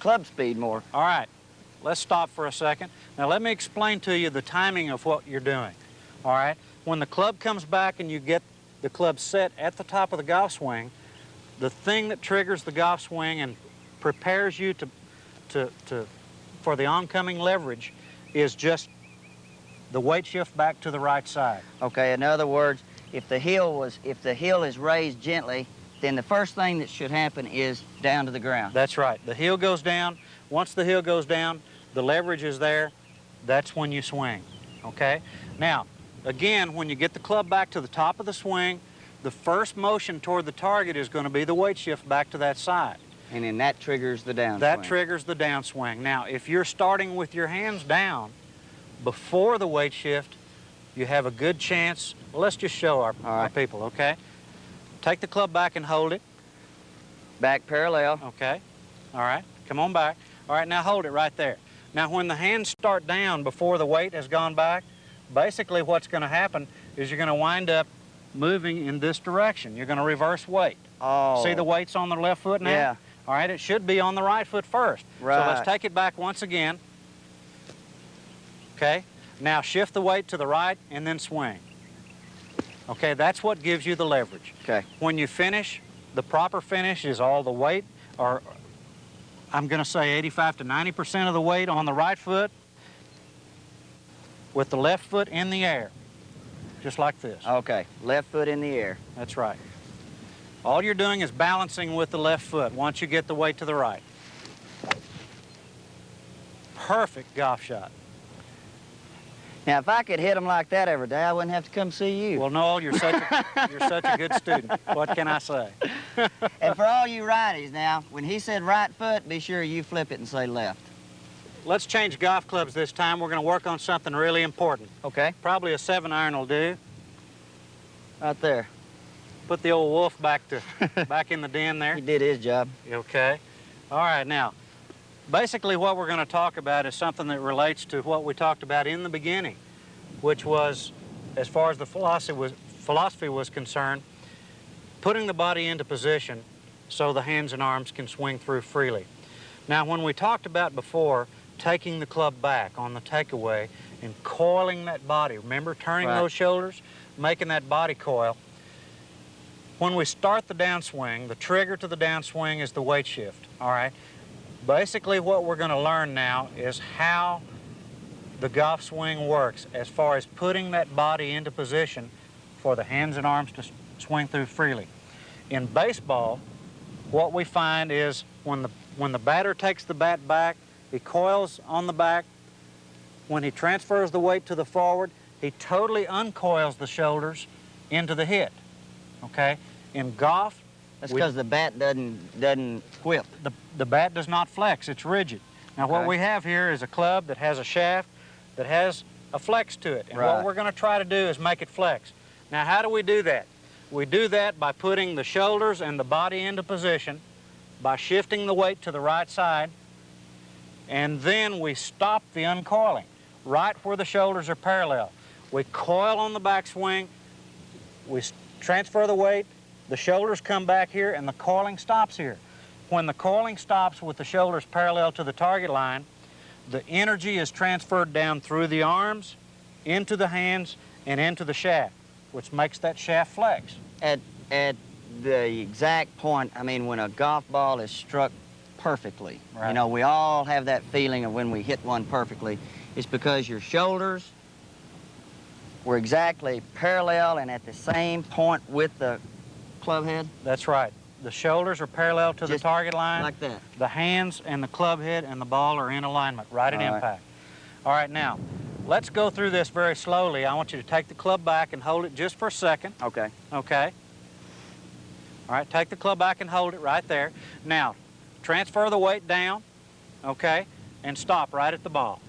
Speaker 14: club speed more.
Speaker 15: All right, let's stop for a second. Now let me explain to you the timing of what you're doing. All right, when the club comes back and you get the club set at the top of the golf swing, the thing that triggers the golf swing and prepares you for the oncoming leverage is just the weight shift back to the right side.
Speaker 14: Okay, in other words, if the heel is raised gently, then the first thing that should happen is down to the ground.
Speaker 15: That's right. The heel goes down. Once the heel goes down, the leverage is there. That's when you swing, okay? Now, again, when you get the club back to the top of the swing, the first motion toward the target is going to be the weight shift back to that side.
Speaker 14: And then that triggers the downswing.
Speaker 15: That triggers the downswing. Now, if you're starting with your hands down before the weight shift, you have a good chance. Well, let's just show our people, okay? Take the club back and hold it.
Speaker 14: Back parallel.
Speaker 15: Okay. All right. Come on back. All right, now hold it right there. Now, when the hands start down before the weight has gone back, basically what's going to happen is you're going to wind up moving in this direction. You're going to reverse weight.
Speaker 14: Oh.
Speaker 15: See the weight's on the left foot now?
Speaker 14: Yeah.
Speaker 15: All right, it should be on the right foot first.
Speaker 14: Right.
Speaker 15: So let's take it back once again. Okay, now shift the weight to the right and then swing. Okay, that's what gives you the leverage.
Speaker 14: Okay.
Speaker 15: When you finish, the proper finish is all the weight, or I'm going to say 85 to 90% of the weight on the right foot with the left foot in the air, just like this.
Speaker 14: Okay, left foot in the air.
Speaker 15: That's right. All you're doing is balancing with the left foot once you get the weight to the right. Perfect golf shot.
Speaker 14: Now, if I could hit them like that every day, I wouldn't have to come see you.
Speaker 15: Well, Noel, you're such a good student. What can I say?
Speaker 14: And for all you righties now, when he said right foot, be sure you flip it and say left.
Speaker 15: Let's change golf clubs this time. We're going to work on something really important.
Speaker 14: Okay.
Speaker 15: Probably a 7-iron will do.
Speaker 14: Right there.
Speaker 15: Put the old wolf back in the den there.
Speaker 14: He did his job.
Speaker 15: Okay. All right, now, basically what we're going to talk about is something that relates to what we talked about in the beginning, which was, as far as the philosophy was concerned, putting the body into position so the hands and arms can swing through freely. Now, when we talked about before taking the club back on the takeaway and coiling that body, remember turning those shoulders, making that body coil, when we start the downswing, the trigger to the downswing is the weight shift, all right? Basically, what we're going to learn now is how the golf swing works as far as putting that body into position for the hands and arms to swing through freely. In baseball, what we find is when the batter takes the bat back, he coils on the back. When he transfers the weight to the forward, he totally uncoils the shoulders into the hit, okay? In golf,
Speaker 14: that's because the bat doesn't whip.
Speaker 15: The bat does not flex, it's rigid. Now what we have here is a club that has a shaft that has a flex to it. And what we're going to try to do is make it flex. Now how do we do that? We do that by putting the shoulders and the body into position, by shifting the weight to the right side, and then we stop the uncoiling right where the shoulders are parallel. We coil on the backswing, we transfer the weight, the shoulders come back here, and the coiling stops here. When the coiling stops with the shoulders parallel to the target line, the energy is transferred down through the arms, into the hands, and into the shaft, which makes that shaft flex.
Speaker 14: At the exact point, I mean, when a golf ball is struck perfectly, you know, we all have that feeling of when we hit one perfectly, it's because your shoulders were exactly parallel and at the same point with the club head?
Speaker 15: That's right. The shoulders are parallel to the target line.
Speaker 14: Like that.
Speaker 15: The hands and the club head and the ball are in alignment, right at impact. All right, now, let's go through this very slowly. I want you to take the club back and hold it just for a second.
Speaker 14: Okay.
Speaker 15: Okay. All right, take the club back and hold it right there. Now, transfer the weight down, okay, and stop right at the ball.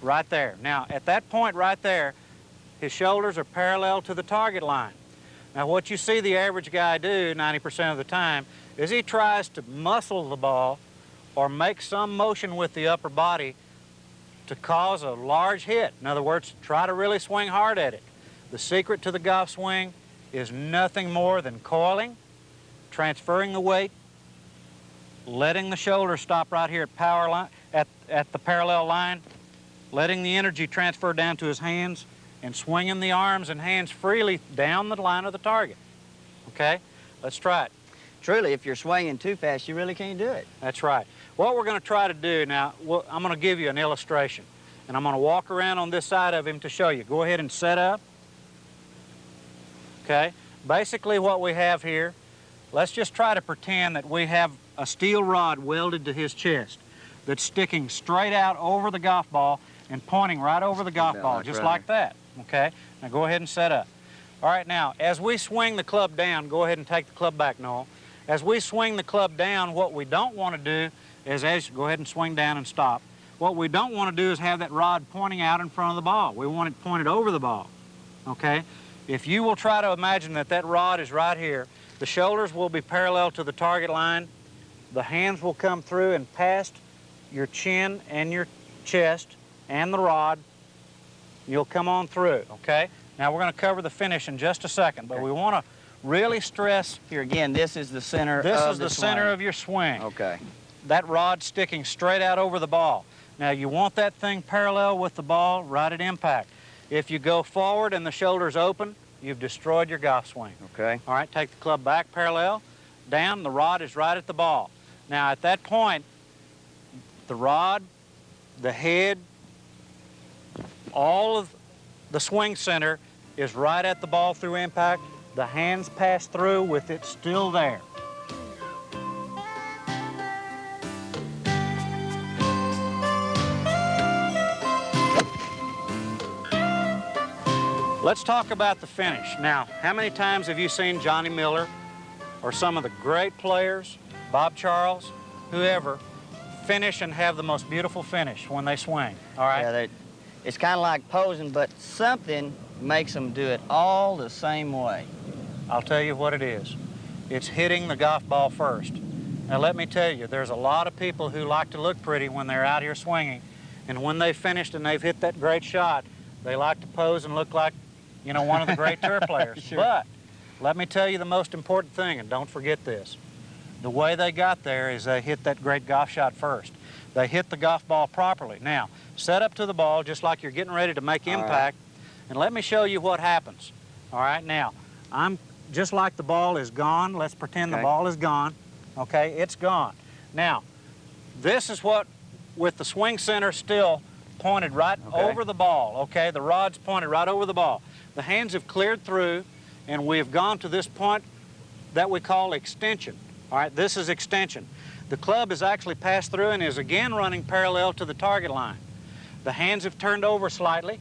Speaker 15: Right there. Now, at that point right there, his shoulders are parallel to the target line. Now what you see the average guy do 90% of the time is he tries to muscle the ball or make some motion with the upper body to cause a large hit. In other words, try to really swing hard at it. The secret to the golf swing is nothing more than coiling, transferring the weight, letting the shoulder stop right here at power line, at the parallel line, letting the energy transfer down to his hands, and swinging the arms and hands freely down the line of the target. Okay? Let's try it.
Speaker 14: Truly, if you're swinging too fast, you really can't do it.
Speaker 15: That's right. What we're going to try to do now, I'm going to give you an illustration, and I'm going to walk around on this side of him to show you. Go ahead and set up. Okay? Basically what we have here, let's just try to pretend that we have a steel rod welded to his chest that's sticking straight out over the golf ball and pointing right over the golf ball, just like that. Okay? Now go ahead and set up. All right, now, as we swing the club down, go ahead and take the club back, Noel. As we swing the club down, what we don't want to do is, go ahead and swing down and stop. What we don't want to do is have that rod pointing out in front of the ball. We want it pointed over the ball, okay? If you will try to imagine that that rod is right here, the shoulders will be parallel to the target line, the hands will come through and past your chin and your chest and the rod. You'll come on through, okay? Now we're going to cover the finish in just a second, but we want to really stress.
Speaker 14: Here again, this is the center
Speaker 15: This
Speaker 14: of
Speaker 15: is the center of your swing.
Speaker 14: Okay.
Speaker 15: That rod sticking straight out over the ball. Now you want that thing parallel with the ball right at impact. If you go forward and the shoulder's open, you've destroyed your golf swing.
Speaker 14: Okay.
Speaker 15: All right, take the club back parallel, down, the rod is right at the ball. Now at that point, the rod, the head, all of the swing center is right at the ball through impact. The hands pass through with it still there. Let's talk about the finish. Now, how many times have you seen Johnny Miller or some of the great players, Bob Charles, whoever, finish and have the most beautiful finish when they swing, all right?
Speaker 14: Yeah, it's kind of like posing, but something makes them do it all the same way.
Speaker 15: I'll tell you what it is. It's hitting the golf ball first. Now let me tell you, there's a lot of people who like to look pretty when they're out here swinging, and when they've finished and they've hit that great shot, they like to pose and look like, you know, one of the great tour players.
Speaker 14: Sure.
Speaker 15: But let me tell you the most important thing, and don't forget this. The way they got there is they hit that great golf shot first. They hit the golf ball properly. Now, set up to the ball just like you're getting ready to make impact, and let me show you what happens. All right, now, I'm just like the ball is gone. Let's pretend the ball is gone. Okay, it's gone. Now, this is what, with the swing center still pointed right over the ball, okay? The rod's pointed right over the ball. The hands have cleared through, and we have gone to this point that we call extension. All right, this is extension. The club has actually passed through and is again running parallel to the target line. The hands have turned over slightly,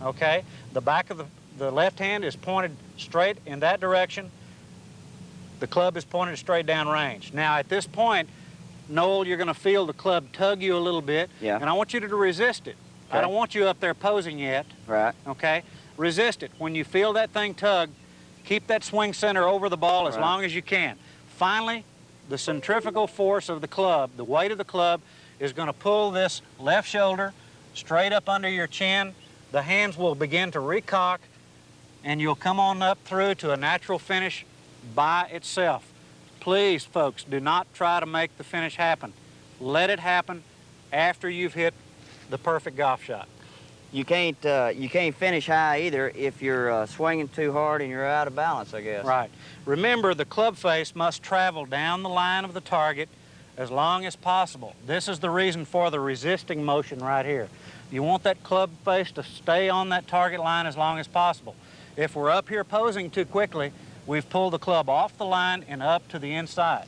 Speaker 15: okay? The back of the left hand is pointed straight in that direction. The club is pointed straight down range. Now, at this point, Noel, you're going to feel the club tug you a little bit, and I want you to resist it. I don't want you up there posing yet.
Speaker 14: Right.
Speaker 15: Okay? Resist it. When you feel that thing tug, keep that swing center over the ball as long as you can. Finally, the centrifugal force of the club, the weight of the club, is going to pull this left shoulder straight up under your chin. The hands will begin to recock, and you'll come on up through to a natural finish by itself. Please, folks, do not try to make the finish happen. Let it happen after you've hit the perfect golf shot.
Speaker 14: You can't finish high either if you're swinging too hard and you're out of balance, I guess.
Speaker 15: Right. Remember, the club face must travel down the line of the target as long as possible. This is the reason for the resisting motion right here. You want that club face to stay on that target line as long as possible. If we're up here posing too quickly, we've pulled the club off the line and up to the inside.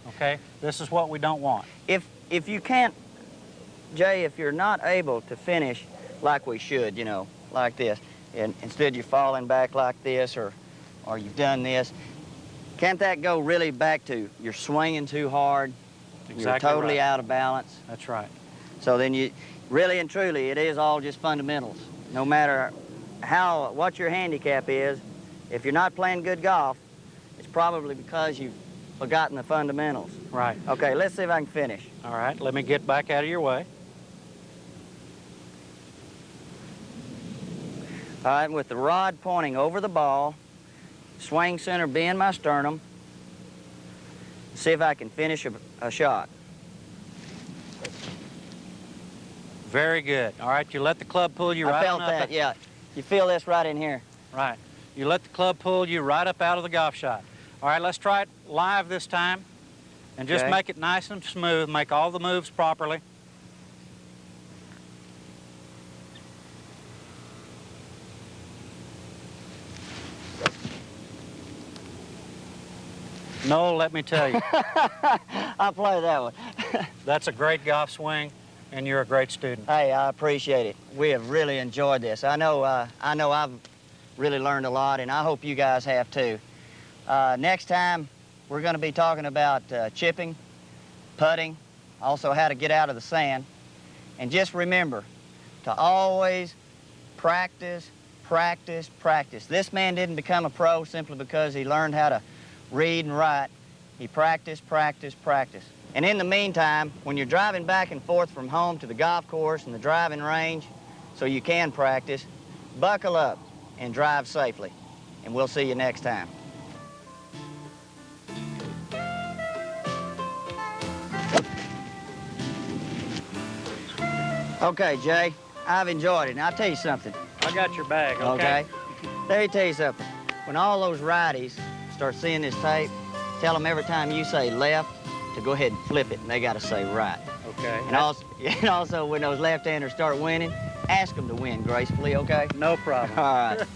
Speaker 15: Okay? This is what we don't want.
Speaker 14: If you can't, Jay, if you're not able to finish like we should, you know, like this, and instead you're falling back like this, or you've done this, can't that go really back to you're swinging too hard, you're totally out of balance?
Speaker 15: That's right.
Speaker 14: So then you, really and truly, it is all just fundamentals. No matter what your handicap is, If you're not playing good golf, it's probably because you've forgotten the fundamentals.
Speaker 15: Right.
Speaker 14: Okay, let's see if I can finish.
Speaker 15: All right, let me get back out of your way.
Speaker 14: All right, with the rod pointing over the ball, swing center being my sternum, see if I can finish a shot.
Speaker 15: Very good. All right, you let the club pull you right
Speaker 14: I felt
Speaker 15: on up.
Speaker 14: that, yeah. You feel this right in here.
Speaker 15: Right. You let the club pull you right up out of the golf shot. All right, let's try it live this time. And just
Speaker 14: Okay.
Speaker 15: make it nice and smooth. Make all the moves properly. No, let me tell you.
Speaker 14: I'll play that one.
Speaker 15: That's a great golf swing, and you're a great student.
Speaker 14: Hey, I appreciate it. We have really enjoyed this. I know I've really learned a lot, and I hope you guys have too. Next time, we're going to be talking about chipping, putting, also how to get out of the sand. And just remember to always practice, practice, practice. This man didn't become a pro simply because he learned how to read and write. He practiced, practiced, practiced. And in the meantime, when you're driving back and forth from home to the golf course and the driving range so you can practice, buckle up and drive safely. And we'll see you next time. Okay, Jay, I've enjoyed it. Now, I'll tell you something.
Speaker 15: I got your bag, okay?
Speaker 14: Let me tell you something. When all those righties start seeing this tape, tell them every time you say left to go ahead and flip it, and they got to say right.
Speaker 15: Okay.
Speaker 14: And also, when those left-handers start winning, ask them to win gracefully, okay?
Speaker 15: No problem.
Speaker 14: All right.